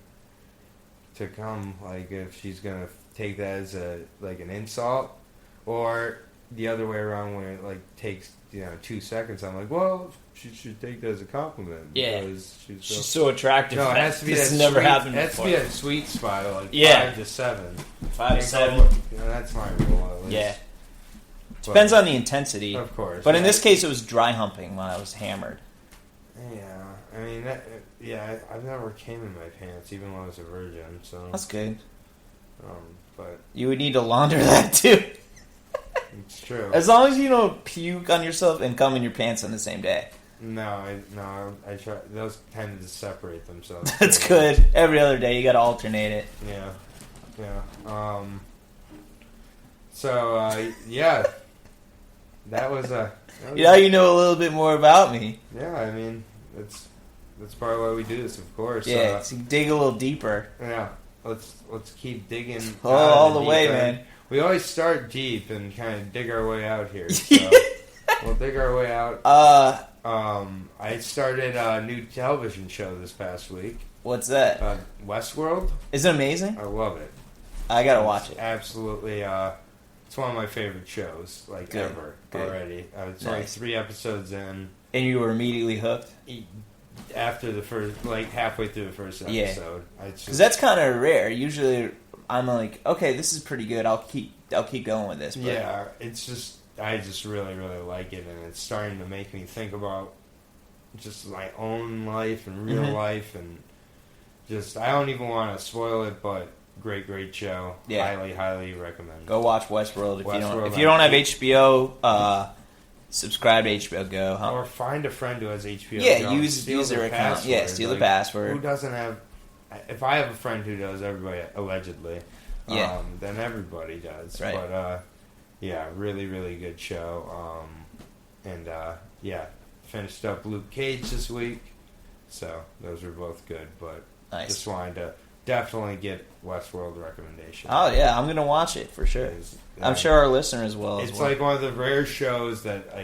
to come. Like, if she's gonna take that as an insult, or the other way around, when it like takes 2 seconds. I'm like, well, she should take that as a compliment. Yeah. Because She's so attractive. No, it has to be this that never sweet, happened It has before. to be that sweet spot of like Yeah. 5 to 7. 5 to 7. That's my rule. At least. Yeah. But- Depends on the intensity. Of course. But in this case, it was dry humping when I was hammered. Yeah, I mean, I've never came in my pants, even when I was a virgin. So That's good. but You would need to launder that too. it's true. As long as you don't puke on yourself and come in your pants on the same day. I try. Those tend to separate themselves. That's good. Every other day, you got to alternate it. Yeah. So yeah, that was a. Now you know a little bit more about me. Yeah, I mean, that's part of why we do this, of course. Yeah, so you dig a little deeper. Yeah, let's keep digging. All the way, deep end. man. We always start deep and kind of dig our way out here. So we'll dig our way out. I started a new television show this past week. What's that? Westworld. Is it amazing? I love it. I gotta watch it. Absolutely. It's one of my favorite shows, like Good. ever Good. already. It's only Nice. 3 episodes in. And you were immediately hooked? After the first, like halfway through the first Yeah. episode, Because that's kind of rare. Usually, I'm like, okay, this is pretty good. I'll keep going with this. But yeah, it's just I just really really like it, and it's starting to make me think about just my own life and real Mhm. life, and just I don't even want to spoil it, but great show. Yeah. Highly recommend. Go watch Westworld if you don't. Westworld If you don't have on HBO, subscribe to HBO Go. Huh? Or find a friend who has HBO. Yeah, Go. use Steal their account. password. Yeah, steal the Like, password. Who doesn't have? If I have a friend who does, everybody allegedly. Yeah. Then everybody does. Right. But yeah, really good show. Yeah, finished up Luke Cage this week, so those were both good. But Nice. just wanted to definitely get Westworld recommendation. Oh yeah, I'm gonna watch it for sure. I'm sure our listeners will. It's as well. like one of the rare shows that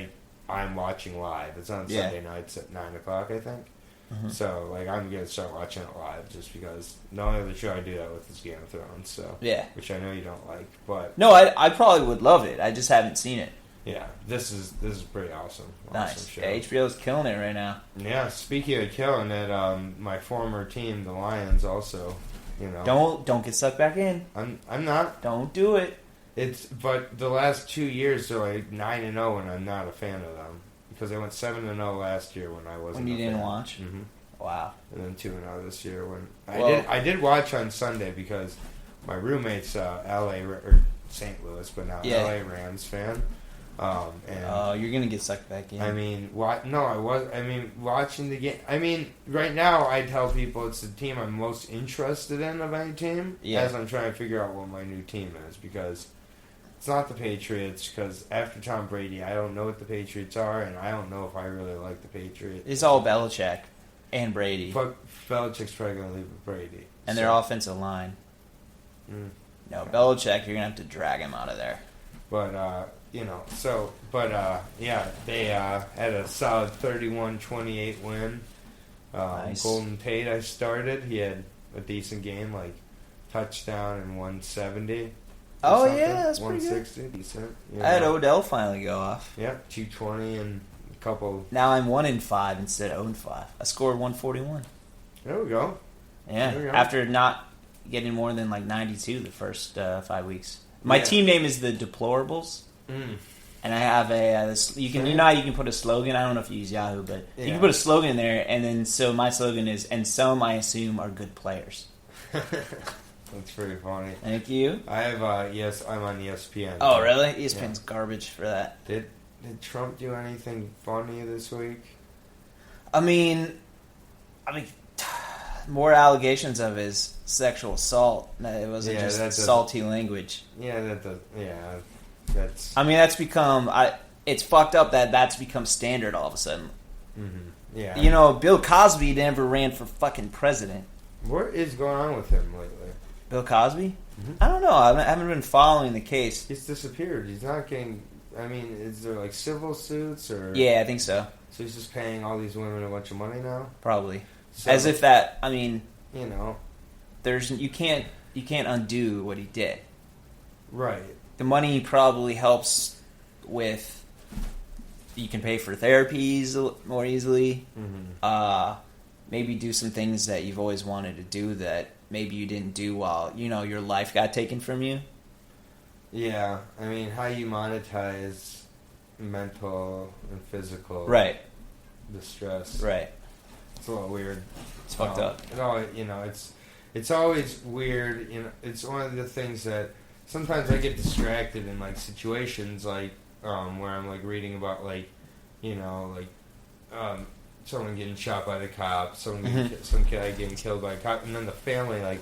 I'm watching live. It's on Sunday nights at 9 o'clock, I think. Mm-hmm. So, like, I'm going to start watching it live just because the only other show I do that with is Game of Thrones, so. Yeah. Which I know you don't like, but. No, I probably would love it. I just haven't seen it. Yeah, this is pretty awesome. Nice. Show. Yeah, HBO's killing it right now. Yeah, speaking of killing it, my former team, the Lions, also, you know. Don't get sucked back in. I'm not. Don't do it. But the last 2 years they're like 9-0, and I'm not a fan of them because they went 7-0 last year when I wasn't. When you a didn't fan. watch. Mm-hmm. Wow. And then 2-0 this year when I did watch on Sunday because my roommate's L.A. or St. Louis, but now L.A. Rams fan. You're gonna get sucked back in. I mean, watching the game. I mean, right now I tell people it's the team I'm most interested in of any team. Yeah. As I'm trying to figure out what my new team is because it's not the Patriots. Because after Tom Brady, I don't know what the Patriots are, and I don't know if I really like the Patriots. It's all Belichick and Brady. But Belichick's probably gonna leave with Brady and their offensive line. No, Belichick, you're gonna have to drag him out of there. But they had a solid 31-28 win. Nice. Golden Tate, I started. He had a decent game, like touchdown and 170. Oh yeah, that's pretty good. 160, decent. I had Odell finally go off. Yeah, 220 and a couple. Now I'm 1-5 instead of 0-5. I scored 141. There we go. Yeah, after not getting more than like 92 the first 5 weeks. My team name is the Deplorables, and I have you know how you can put a slogan. I don't know if you use Yahoo, but you can put a slogan in there, and then so my slogan is, and some I assume are good players. That's pretty funny. Thank you. I have I'm on ESPN. Oh really? ESPN's garbage for that. Did Trump do anything funny this week? I mean. More allegations of his sexual assault. It wasn't just salty language. Yeah, that's. I mean, that's become. It's fucked up that that's become standard all of a sudden. Mm-hmm. Yeah. You know, Bill Cosby never ran for fucking president. What is going on with him lately? Bill Cosby? Mm-hmm. I don't know. I haven't been following the case. He's disappeared. He's not getting. I mean, is there like civil suits or? Yeah, I think so. So he's just paying all these women a bunch of money now. Probably. So, as if that, I mean, you know, you can't undo what he did. Right. The money probably helps with. You can pay for therapies more easily. Mm-hmm. Maybe do some things that you've always wanted to do that maybe you didn't do while your life got taken from you. Yeah, I mean, how you monetize mental and physical distress. Right. It's a little weird. It's fucked up. It's always weird. It's one of the things that sometimes I get distracted in like situations like where I'm like reading about someone getting shot by the cops, some guy getting killed by a cop, and then the family like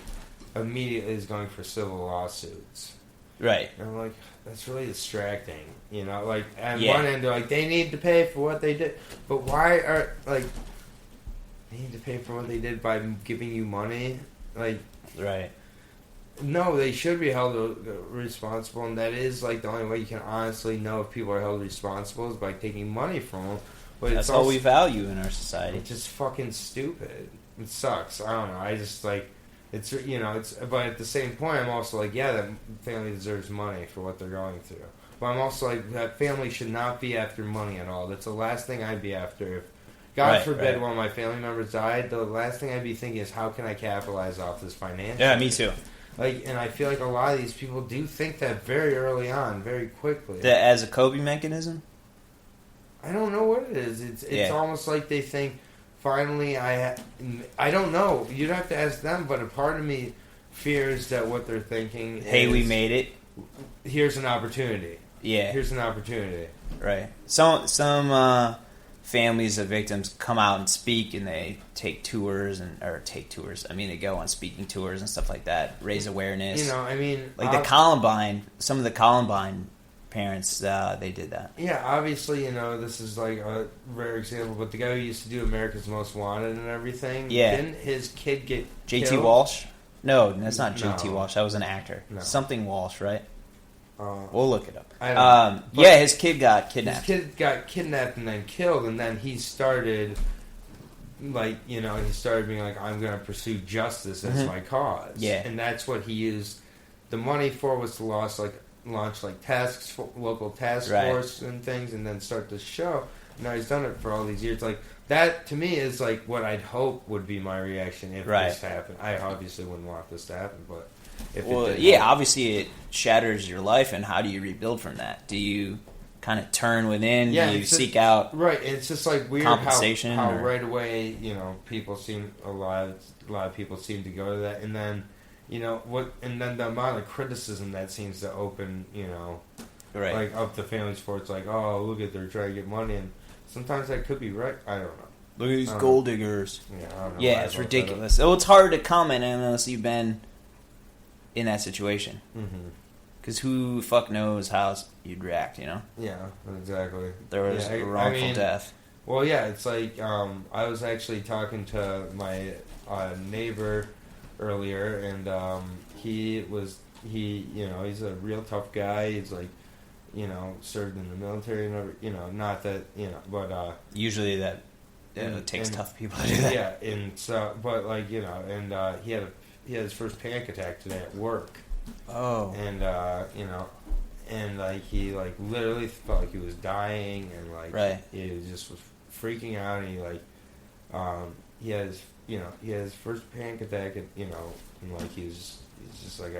immediately is going for civil lawsuits. Right. And I'm like, that's really distracting. Like at one end they're like they need to pay for what they did, but why are like. They need to pay for what they did by giving you money, like right. No, they should be held responsible, and that is like the only way you can honestly know if people are held responsible is by taking money from them. But that's all we value in our society. It's just fucking stupid. It sucks. I don't know. I just like it's. But at the same point, I'm also like, yeah, that family deserves money for what they're going through. But I'm also like, that family should not be after money at all. That's the last thing I'd be after if. God forbid one of my family members died, the last thing I'd be thinking is how can I capitalize off this financially? Yeah, me too. And I feel like a lot of these people do think that very early on, very quickly. As a coping mechanism? I don't know what it is. It's almost like they think, finally, I don't know. You'd have to ask them, but a part of me fears that what they're thinking is, we made it. Here's an opportunity. Yeah. Here's an opportunity. Right. Some families of victims come out and speak, and they take tours. I mean, they go on speaking tours and stuff like that, raise awareness. Like the Columbine. Some of the Columbine parents, they did that. Yeah, obviously, this is like a rare example, but the guy who used to do America's Most Wanted and everything, didn't his kid get JT killed? Walsh? No, that's not JT Walsh. That was an actor. No. Something Walsh, right? We'll look it up. Yeah, his kid got kidnapped. His kid got kidnapped and then killed, and then he started, he started being like, I'm going to pursue justice as my cause. Yeah. And that's what he used the money for, was to launch local task force and things, and then start the show. Now he's done it for all these years. Like, that, to me, is like what I'd hope would be my reaction if this happened. I obviously wouldn't want this to happen, but if it did happen. Obviously it shatters your life, and how do you rebuild from that? Do you kind of turn within? Do you seek out it's just like weird compensation how right away, people a lot of people seem to go to that, and then and then the amount of criticism that seems to open, like up the families for, it's like, oh, look at, they're trying to get money, and sometimes that could be right. I don't know. Look at these gold diggers. Yeah, I don't know. Yeah, it's ridiculous. So it's hard to comment unless you've been in that situation. Because who fuck knows how you'd react, Yeah, exactly. There was a wrongful death. Well, yeah, it's like, I was actually talking to my neighbor earlier, and he's a real tough guy. He's like, served in the military and not that, but usually that takes tough people to do that. Yeah, and so, but and he had his first panic attack today at work. Oh. And and he literally felt like he was dying, and he just was freaking out, and he had his first panic attack, and and he's just like,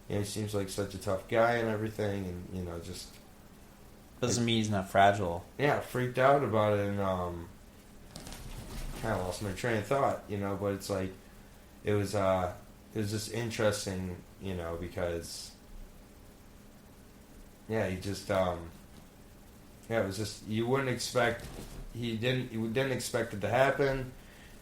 he seems like such a tough guy and everything, and just doesn't mean he's not fragile. Yeah, freaked out about it, and kind of lost my train of thought, but it's like, it was just interesting, because he just it was just, you wouldn't expect, you didn't expect it to happen.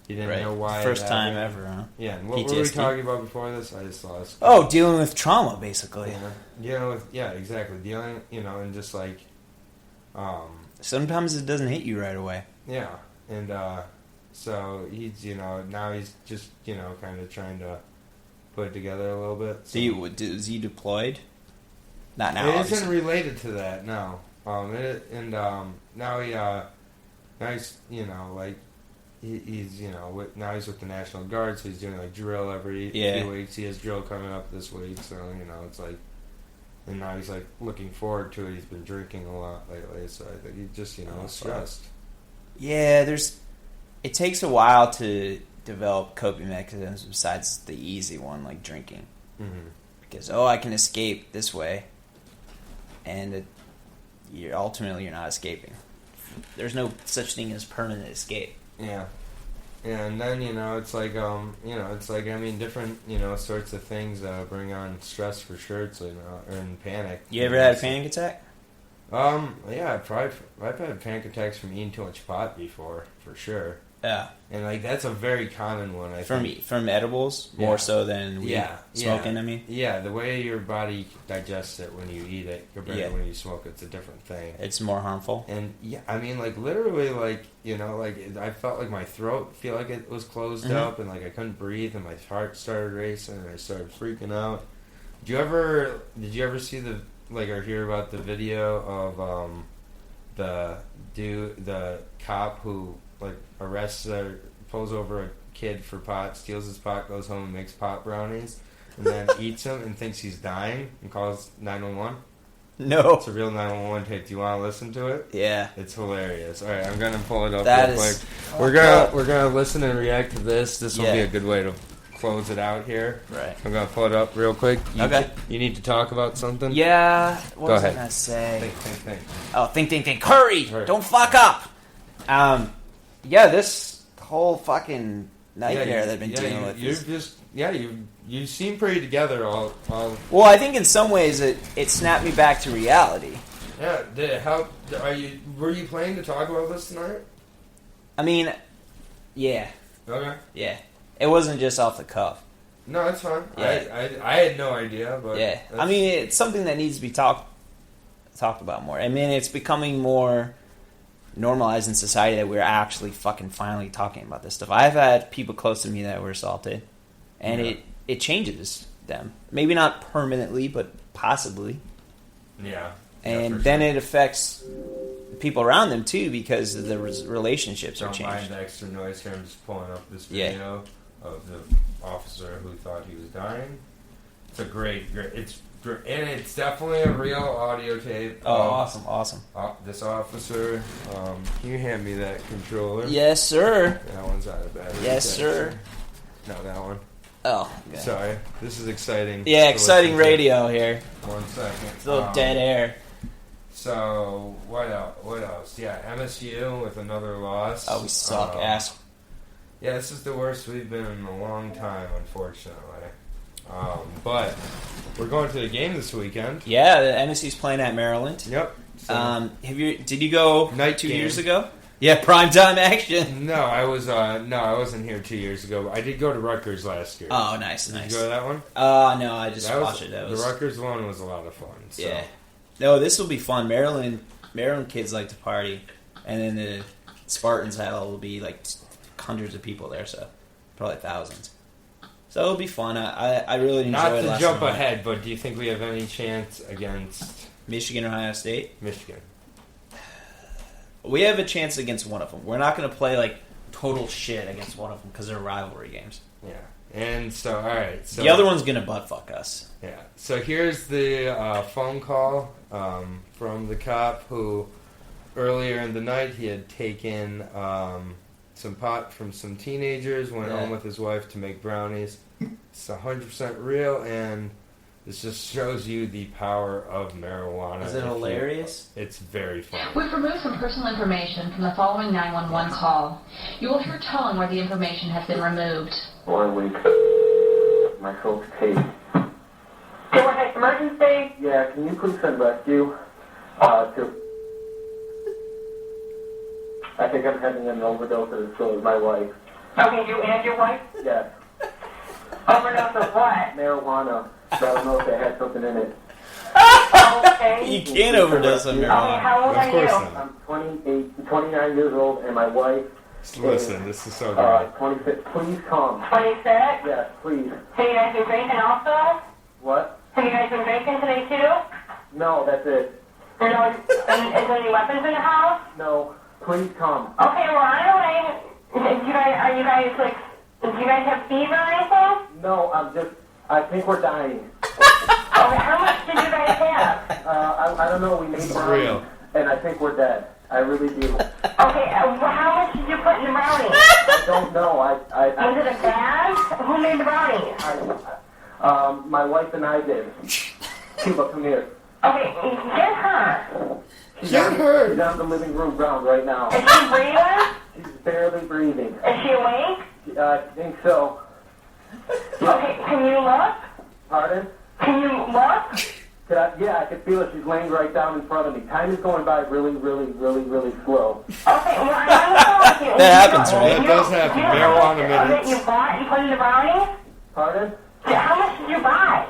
You didn't know why. First time ever, huh? Yeah. And what were we talking about before this? I just lost. Oh, dealing with trauma, basically. Exactly. Dealing, and just like, sometimes it doesn't hit you right away. Yeah, and so he's, now he's just, kind of trying to put it together a little bit. So. Is he deployed? Not now. It obviously. Isn't related to that, no. Now he's, he's now he's with the National Guard, so he's doing drill every few weeks. He has drill coming up this week, so it's like, and now he's looking forward to it. He's been drinking a lot lately, so I think he just stressed. Yeah, it takes a while to develop coping mechanisms besides the easy one like drinking, because I can escape this way, and ultimately you're not escaping. There's no such thing as permanent escape. Yeah. And then, it's like, different, sorts of things bring on stress for sure, and panic. You ever had a panic attack? Yeah, I've had panic attacks from eating too much pot before, for sure. Yeah. And, that's a very common one, I think. From edibles? More so than weed? Smoking, I mean? Yeah, the way your body digests it when you eat it compared to when you smoke it's a different thing. It's more harmful? And, literally, I felt like my throat it was closed up, and, I couldn't breathe, and my heart started racing, and I started freaking out. Did you ever see or hear about the video of, the cop who arrests pulls over a kid for pot, steals his pot, goes home and makes pot brownies, and then eats them and thinks he's dying and calls 911? No. It's a real 911 tape. Do you want to listen to it? Yeah. It's hilarious. All right, I'm gonna pull it up real quick. We're gonna listen and react to this. This will be a good way to close it out here. Right. I'm gonna pull it up real quick. Okay. You need to talk about something? Yeah. What was I gonna say? Think. Oh, think. Hurry! Don't fuck up! This whole fucking nightmare they've been dealing with. You seem pretty together all. Well, I think in some ways it snapped me back to reality. Yeah. Were you planning to talk about this tonight? I mean, yeah. Okay. Yeah. It wasn't just off the cuff. No, that's fine. Yeah. I had no idea, but yeah. I mean, it's something that needs to be talked about more. I mean, it's becoming more normalized in society that we're actually fucking finally talking about this stuff. I've had people close to me that were assaulted, and it changes them. Maybe not permanently, but possibly. Yeah. And then it affects people around them too, because the relationships are Don't changed. mind the extra noise here. I'm just pulling up this video of the officer who thought he was dying. It's a great. And it's definitely a real audio tape. Oh, awesome. This officer, can you hand me that controller? Yes, sir. That one's out of battery. Yes, sir. No, that one. Oh, okay. Sorry. This is exciting. Yeah, exciting radio here. 1 second. It's a little dead air. So, what else? Yeah, MSU with another loss. Oh, we suck ass. Yeah, this is the worst we've been in a long time, unfortunately. But we're going to the game this weekend. Yeah, the MSU's playing at Maryland. Yep. So Did you go night 2 game. years ago? Yeah, primetime action. No, I wasn't here 2 years ago. I did go to Rutgers last year. Oh, nice. Did you go to that one? No, I just watched it. The Rutgers one was a lot of fun. So. Yeah. No, this will be fun. Maryland kids like to party, and then the Spartans will be like hundreds of people there, so probably thousands. So it'll be fun. I really enjoyed it. Not to jump ahead, but do you think we have any chance against Michigan, Ohio State? Michigan. We have a chance against one of them. We're not going to play like total shit against one of them because they're rivalry games. Yeah. And so, all right. So the other one's going to butt fuck us. Yeah. So here's the phone call from the cop who earlier in the night he had taken some pot from some teenagers, went home with his wife to make brownies. It's 100% real, and this just shows you the power of marijuana. Is it hilarious? It's very funny. We've removed some personal information from the following 911 call. You will hear tone where the information has been removed. 1 week. My folks paid. Go ahead, emergency. Yeah, can you please send rescue to... I think I'm having an overdose, and so is my wife. Okay, you and your wife? Yes. Overdose of what? Marijuana. I don't know if they had something in it. Okay. You can't overdose on Okay, marijuana. how old Of are course you? not. I'm 29 years old, and my wife Listen, this is so great. 26. Please come. 26? Yes, please. Have you guys been drinking also? What? Have you guys been drinking today too? No, that's it. Is there any weapons in the house? No. Please come. Okay, well, on your way. Do you guys have fever or anything? No, I think we're dying. Okay, how much did you guys have? I don't know. We made This is brownies, real. and I think we're dead. I really do. Okay, how much did you put in the brownies? I don't know. Was it a bag? Who made the brownies? My wife and I did. Cuba, come here. Okay, get her. She's on the living room ground right now. Is she breathing? She's barely breathing. Is she awake? I think so. Okay, can you look? Pardon? Can you look? Yeah, I can feel it. She's laying right down in front of me. Time is going by really, really, really, really slow. Okay, well, I'm going to That happens, right? That does happen. Marijuana that minutes. you bought, you put in the brownies? Pardon? How much did you buy?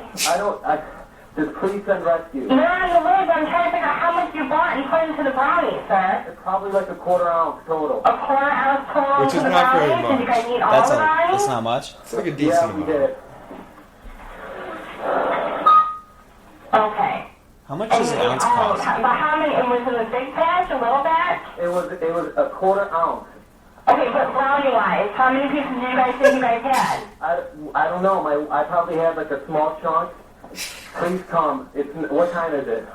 Just please send rescue. You're on the lid, but I'm trying to figure out how much you bought and put into the brownies, sir. It's probably like a quarter ounce total. A quarter ounce total Which to is the not very brownies? Did you much. guys eat all the brownies? That's not much. It's like a decent Yeah, we amount. did. Okay. How much does an ounce cost? But how many? Was it a big batch, a little batch? It was a quarter ounce. Okay, but brownie-wise, how many pieces did you guys think you guys had? I don't know. I probably had like a small chunk. Please come. What time is it?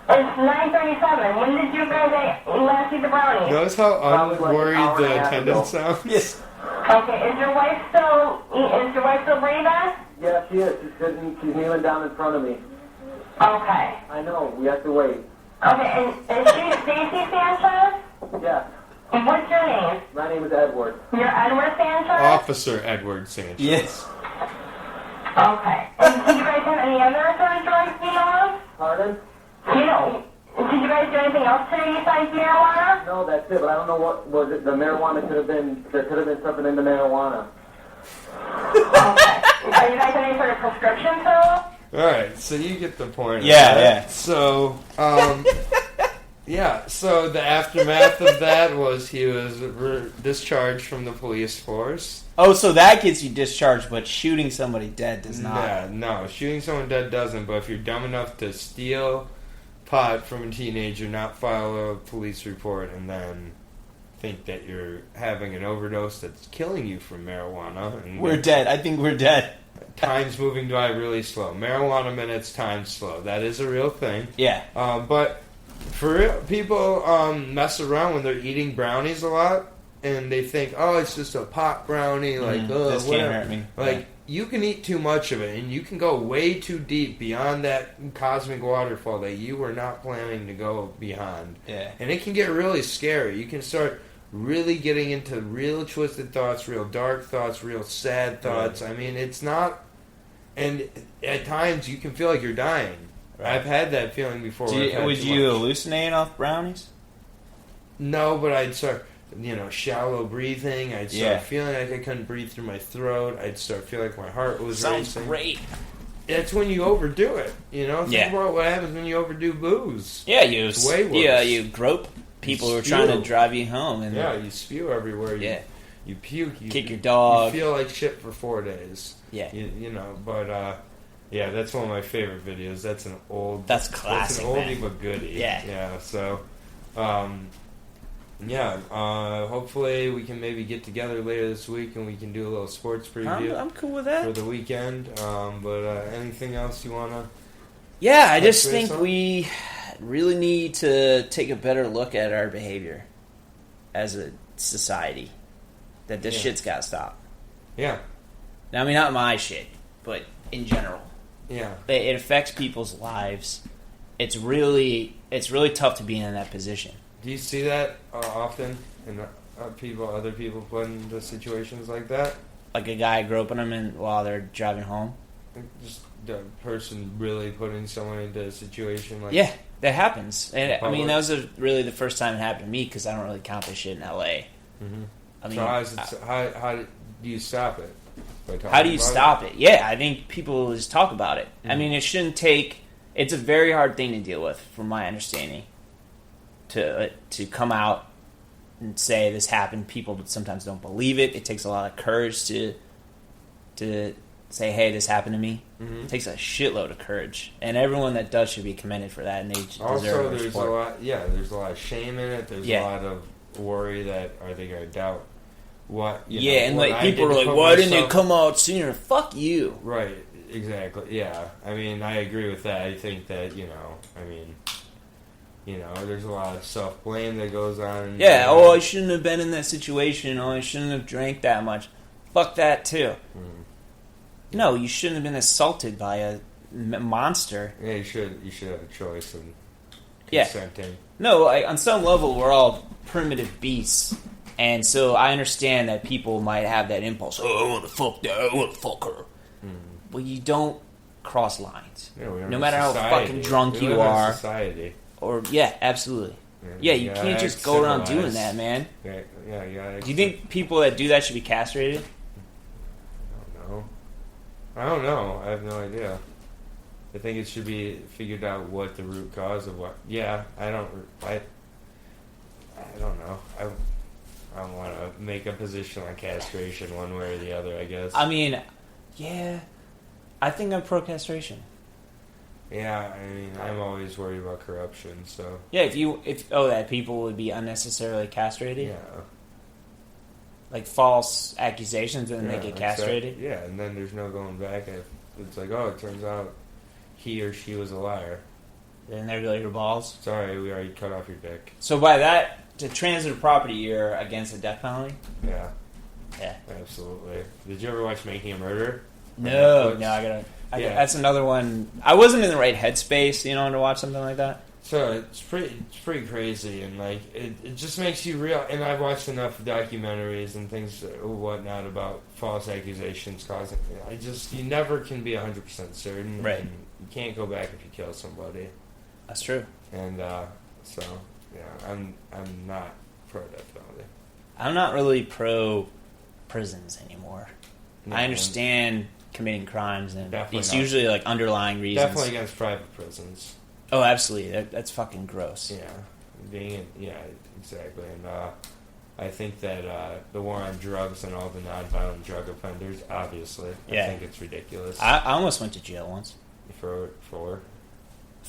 It's 9:37. When did you guys last eat the brownies? Notice how Probably like an hour unworried and a the half attendant ago. sounds? Yes. Okay, is your wife still breathing? Yeah, she is. She's kneeling down in front of me. Okay. I know. We have to wait. Okay, and is she Stacy Sanchez? Yeah. And what's your name? My name is Edward. You're Edward Sanchez? Officer Edward Sanchez. Yes. Okay. And did you guys have any other sort of drugs you know of? Pardon? Did you guys do anything else today besides marijuana? No, that's it. But I don't know what was it. The marijuana could have been. There could have been something in the marijuana. Okay. Are you guys on any sort of prescription pill? Alright, so you get the point. Yeah, right? yeah. So, Yeah, so the aftermath of that was he was discharged from the police force. Oh, so that gets you discharged, but shooting somebody dead does not. Yeah, no, shooting someone dead doesn't, but if you're dumb enough to steal pot from a teenager, not file a police report, and then think that you're having an overdose that's killing you from marijuana. And we're dead. I think we're dead. Time's moving by really slow. Marijuana minutes, time slow. That is a real thing. Yeah. But for real, people mess around when they're eating brownies a lot, and they think, oh, it's just a pot brownie, like, this whatever. can't hurt me. Like, you can eat too much of it, and you can go way too deep beyond that cosmic waterfall that you were not planning to go beyond. Yeah. And it can get really scary. You can start really getting into real twisted thoughts, real dark thoughts, real sad thoughts. Right. I mean, it's not... And at times, you can feel like you're dying. Right. I've had that feeling before. Would you hallucinate off brownies? No, but I'd start, shallow breathing. I'd start feeling like I couldn't breathe through my throat. I'd start feeling like my heart was racing. Sounds great. That's when you overdo it. Think about what happens when you overdo booze. Yeah, it's way worse. Yeah, you grope people who are trying to drive you home. And you spew everywhere. You puke. You kick your dog. You feel like shit for 4 days. Yeah. But that's one of my favorite videos. That's an old... That's classic, That's an oldie but goodie. Yeah. Yeah, so... hopefully we can maybe get together later this week and we can do a little sports preview. I'm cool with that. For the weekend. But anything else you want to... Yeah, I just think we really need to take a better look at our behavior as a society. That this shit's got to stop. Yeah. Now, I mean, not my shit, but in general. Yeah. It affects people's lives. It's really tough to be in that position. Do you see that often in other people put into situations like that? Like a guy groping them while they're driving home? Just the person really putting someone into a situation like... Yeah, that happens. And I mean, that was really the first time it happened to me because I don't really count this shit in L.A. Mm-hmm. I mean, how do you stop it? How do you stop it? Yeah, I think people just talk about it. Mm-hmm. I mean, it shouldn't take... It's a very hard thing to deal with, from my understanding. To come out and say this happened. People sometimes don't believe it. It takes a lot of courage to say, hey, this happened to me. Mm-hmm. It takes a shitload of courage. And everyone that does should be commended for that, and they deserve their support. There's a lot of shame in it. There's a lot of worry that are they going to doubt what... and like people are like, why didn't they come out sooner? Fuck you. Right, exactly, yeah. I mean, I agree with that. I think that, there's a lot of self-blame that goes on. Yeah, I shouldn't have been in that situation. I shouldn't have drank that much. Fuck that, too. Mm. No, you shouldn't have been assaulted by a monster. Yeah, you should have a choice in consenting. Yeah. No, on some level, we're all primitive beasts. And so I understand that people might have that impulse. Oh, I want to fuck that. I want to fuck her. Mm. Well, you don't cross lines. Yeah, no matter how fucking drunk you are. Society. Or absolutely. Yeah, you can't just go around doing that, man. Yeah. Do you think people that do that should be castrated? I don't know. I have no idea. I think it should be figured out what the root cause of what. Yeah, I don't know. I don't want to make a position on castration one way or the other, I guess. I mean, I think I'm pro-castration. Yeah, I mean, I'm always worried about corruption, so... Yeah, that people would be unnecessarily castrated? Yeah. Like false accusations and then they get castrated? Yeah, and then there's no going back. It's like, it turns out he or she was a liar. Then they're like your balls? Sorry, we already cut off your dick. So by that, to transitive property, you're against the death penalty? Yeah. Yeah. Absolutely. Did you ever watch Making a Murder? No, I gotta... That's another one. I wasn't in the right headspace, to watch something like that. So it's pretty crazy, and it just makes you real. And I've watched enough documentaries and things whatnot about false accusations causing. You never can be 100% certain, right? And you can't go back if you kill somebody. That's true. And I'm not pro death penalty. I'm not really pro prisons anymore. No, I understand committing crimes, and it's not. Usually like underlying reasons. Definitely against private prisons. Oh, absolutely. That's fucking gross. Yeah. Yeah, exactly. And I think that the war on drugs and all the nonviolent drug offenders, obviously, I think it's ridiculous. I almost went to jail once. For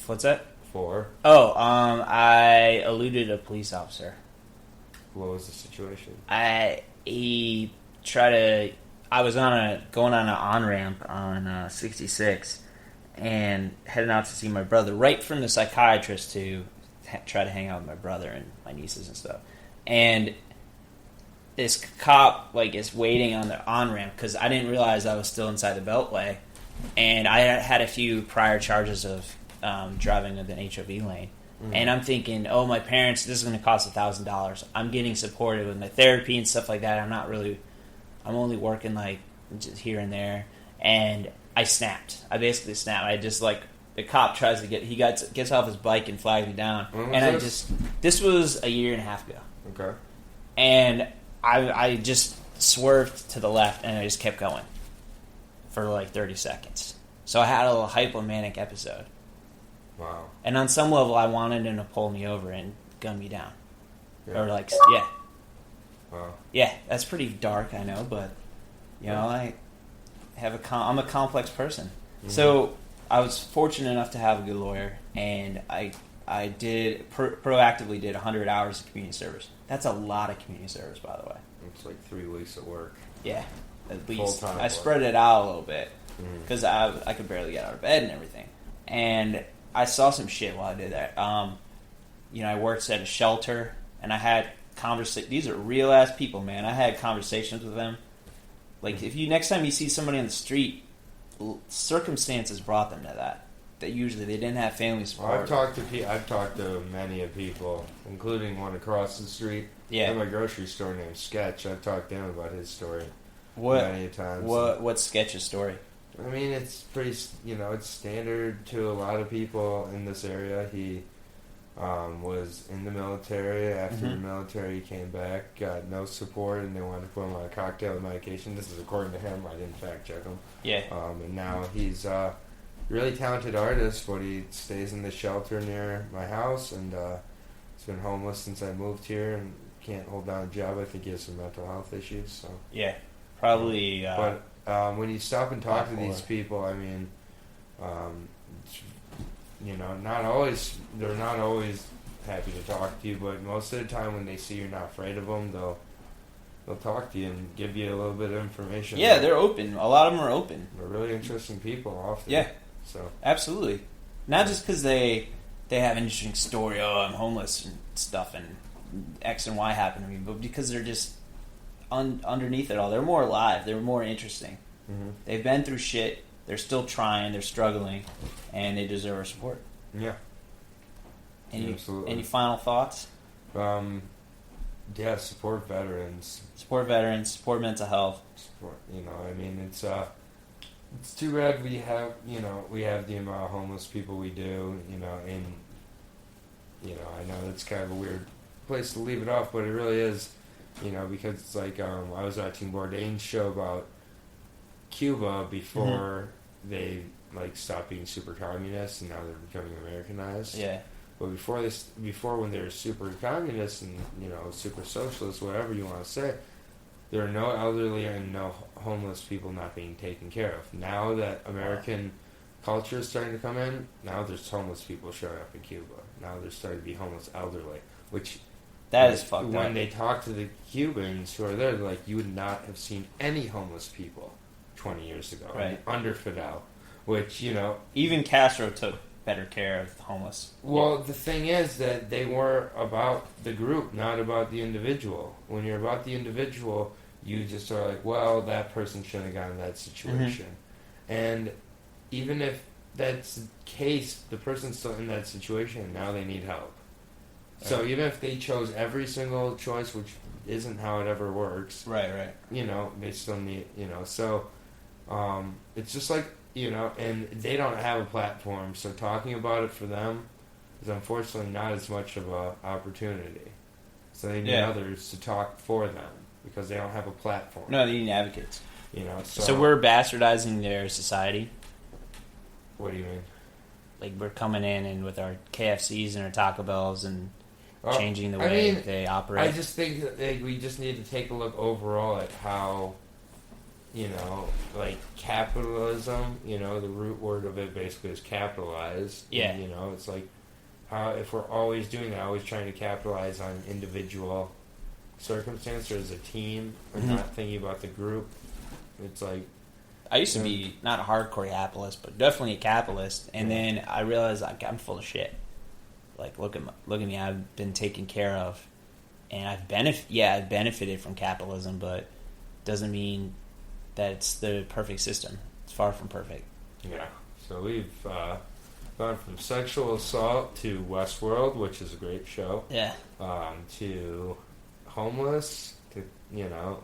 What's that? For? Oh, I eluded a police officer. What was the situation? I was going on an on-ramp on 66 and heading out to see my brother, right from the psychiatrist to try to hang out with my brother and my nieces and stuff. And this cop is waiting on the on-ramp because I didn't realize I was still inside the Beltway, and I had a few prior charges of driving with an HOV lane. And I'm thinking, oh, my parents, this is going to cost $1,000. I'm getting supported with my therapy and stuff like that. I'm only working just here and there. And I snapped. I basically snapped. I just the cop tries to gets off his bike and flags me down. And this was a year and a half ago. Okay. And I just swerved to the left and I just kept going for 30 seconds. So I had a little hypomanic episode. Wow. And on some level, I wanted him to pull me over and gun me down. Yeah. Or yeah. Wow. Yeah, that's pretty dark, I know, but, I have I'm a complex person. Mm-hmm. So I was fortunate enough to have a good lawyer, and I proactively did 100 hours of community service. That's a lot of community service, by the way. It's 3 weeks of work. Yeah, at least. Full-time I work. Spread it out a little bit, because I could barely get out of bed and everything. And I saw some shit while I did that. I worked at a shelter, and I had conversations. These are real ass people, man. I had conversations with them. If next time you see somebody on the street, circumstances brought them to that. That usually they didn't have family support. Well, I've talked to many of people, including one across the street. Yeah. At my grocery store named Sketch. I've talked to him about his story many times. What's Sketch's story? I mean, it's pretty, it's standard to a lot of people in this area. He was in the military. After the military, he came back, got no support, and they wanted to put him on a cocktail medication. This is according to him. I didn't fact check him. Yeah. And now he's a really talented artist, but he stays in the shelter near my house, and he's been homeless since I moved here and can't hold down a job. I think he has some mental health issues. So yeah, probably. But when you stop and talk to these people, I mean, they're not always happy to talk to you, but most of the time when they see you're not afraid of them, they'll talk to you and give you a little bit of information. Yeah, they're open. A lot of them are open. They're really interesting people often. Yeah. So absolutely. Not just because they have an interesting story, I'm homeless and stuff, and X and Y happened to me, but because they're just underneath it all, they're more alive, they're more interesting. Mm-hmm. They've been through shit, they're still trying, they're struggling, and they deserve our support. Yeah. Absolutely. Any final thoughts? Yeah, support veterans. Support veterans, support mental health. Support, it's too bad we have the amount of homeless people we do, and I know that's kind of a weird place to leave it off, but it really is, because it's I was watching Bourdain's show about Cuba before they stopped being super communist, and now they're becoming Americanized. Yeah. But before when they were super communist and super socialist, whatever you want to say, there are no elderly and no homeless people not being taken care of. Now that American culture is starting to come in, now there's homeless people showing up in Cuba. Now there's starting to be homeless elderly, which that is fucked up. When they talk to the Cubans who are there, they're you would not have seen any homeless people 20 years ago, right? Under Fidel, which even Castro took better care of the homeless. Well, the thing is that they were about the group, not about the individual. When you're about the individual, you just are well, that person shouldn't have gotten in that situation. And even if that's the case, the person's still in that situation, and now they need help. So even if they chose every single choice, which isn't how it ever works, right, they still need, so it's just and they don't have a platform, so talking about it for them is unfortunately not as much of an opportunity. So they need others to talk for them because they don't have a platform. No, they need advocates. So we're bastardizing their society. What do you mean? We're coming in and with our KFCs and our Taco Bells and changing the way they operate. I just think that we just need to take a look overall at how, like capitalism, the root word of it basically is capitalize. Yeah. And, it's like how if we're always doing that, always trying to capitalize on individual circumstance or as a team, or not thinking about the group, it's like. I used to be not a hardcore capitalist, but definitely a capitalist, and then I realized I'm full of shit. Like look at me, I've been taken care of, and I've benefited from capitalism, but doesn't mean that it's the perfect system. It's far from perfect. Yeah. So we've gone from sexual assault to Westworld, which is a great show. Yeah. To homeless.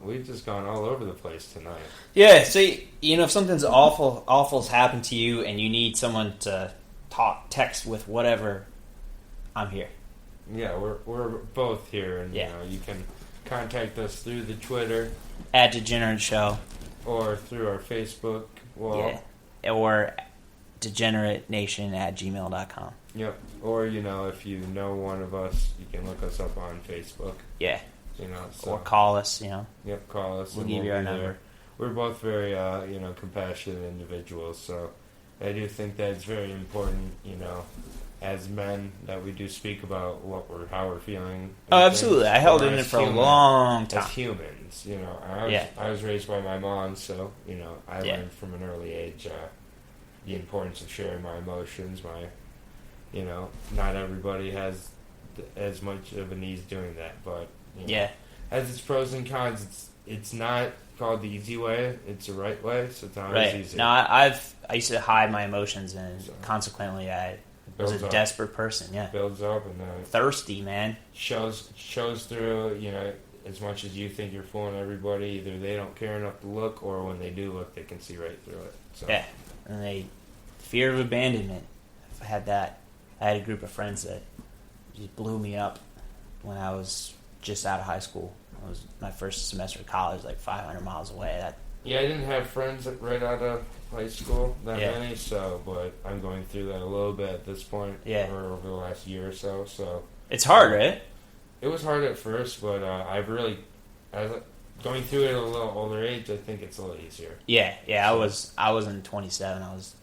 We've just gone all over the place tonight. Yeah, so, if something's awful's happened to you and you need someone to text with whatever, I'm here. Yeah, we're both here, and, you can contact us through the Twitter. @Degenerate Show. Or through our Facebook wall. Yeah, or degeneраtenation@gmail.com. Yep, or, if you know one of us, you can look us up on Facebook. Yeah. So. Or call us, Yep, call us. We'll give you our number. We're both very, compassionate individuals, so I do think that it's very important, as men, that we do speak about how we're feeling. Oh, absolutely. I held in it for a long time. As humans, I was raised by my mom, so, I learned from an early age the importance of sharing my emotions. Not everybody has as much of an ease doing that, but has its pros and cons. It's not called the easy way; it's the right way. So it's not always easy. No, I used to hide my emotions, and consequently, I was a desperate person. Yeah, builds up and thirsty, man. Shows through. As much as you think you're fooling everybody, either they don't care enough to look, or when they do look, they can see right through it. So. Yeah, and fear of abandonment. I had that. I had a group of friends that just blew me up when I was just out of high school. It was my first semester of college, like 500 miles away. I didn't have friends right out of high school that many, but I'm going through that a little bit at this point. Yeah. Or over the last year or so. So it's hard, right? It was hard at first, but I've really, going through it at a little older age, I think it's a little easier. Yeah. So, I wasn't 27. I was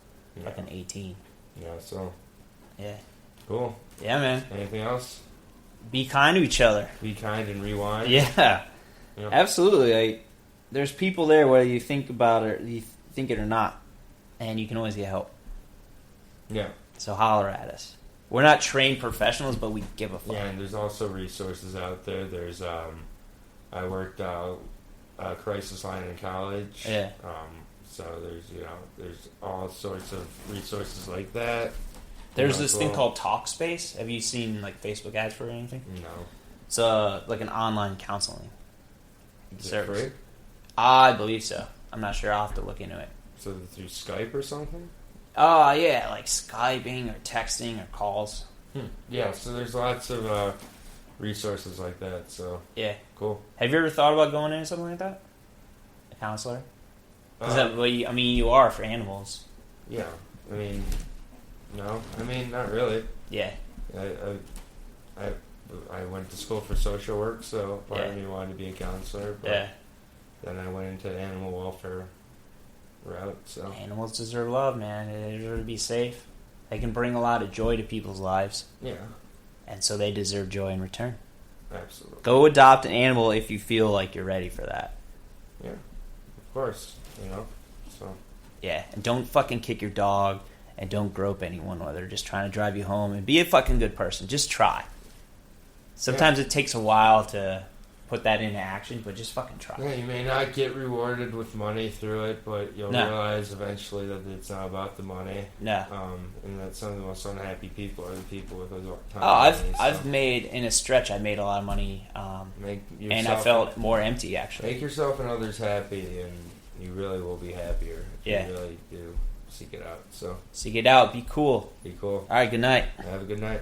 fucking 18. Yeah. So. Yeah. Cool. Yeah, man. Anything else? Be kind to each other. Be kind and rewind. Yeah. Absolutely. There's people there whether you think about it, you think it or not, and you can always get help. Yeah. So holler at us. We're not trained professionals, but we give a fuck. Yeah, and there's also resources out there. There's I worked crisis line in college. Yeah. So there's all sorts of resources like that. There's this thing called Talkspace. Have you seen Facebook ads for it or anything? No. It's like an online counseling service. Free? I believe so. I'm not sure. I'll have to look into it. So through Skype or something? Yeah, like Skyping or texting or calls. Yeah, so there's lots of resources like that. So yeah, cool. Have you ever thought about going into something like that? A counselor? You are for animals. Yeah, no, not really. Yeah. I went to school for social work, so part of me wanted to be a counselor. But then I went into the animal welfare route. So animals deserve love, man. They deserve to be safe. They can bring a lot of joy to people's lives. Yeah. And so they deserve joy in return. Absolutely. Go adopt an animal if you feel like you're ready for that. Yeah. Of course. So. Yeah, and don't fucking kick your dog. And don't grope anyone while they're just trying to drive you home. And be a fucking good person. Just try. Sometimes it takes a while to put that into action, but just fucking try. Yeah, you may not get rewarded with money through it, but you'll realize eventually that it's not about the money. No. And that some of the most unhappy people are the people with a ton of money. I've made, in a stretch, I made a lot of money. And I felt more empty, actually. Make yourself and others happy, and you really will be happier. If you really do. Seek it out. So seek it out. Be cool. Be cool. All right. Good night. Have a good night.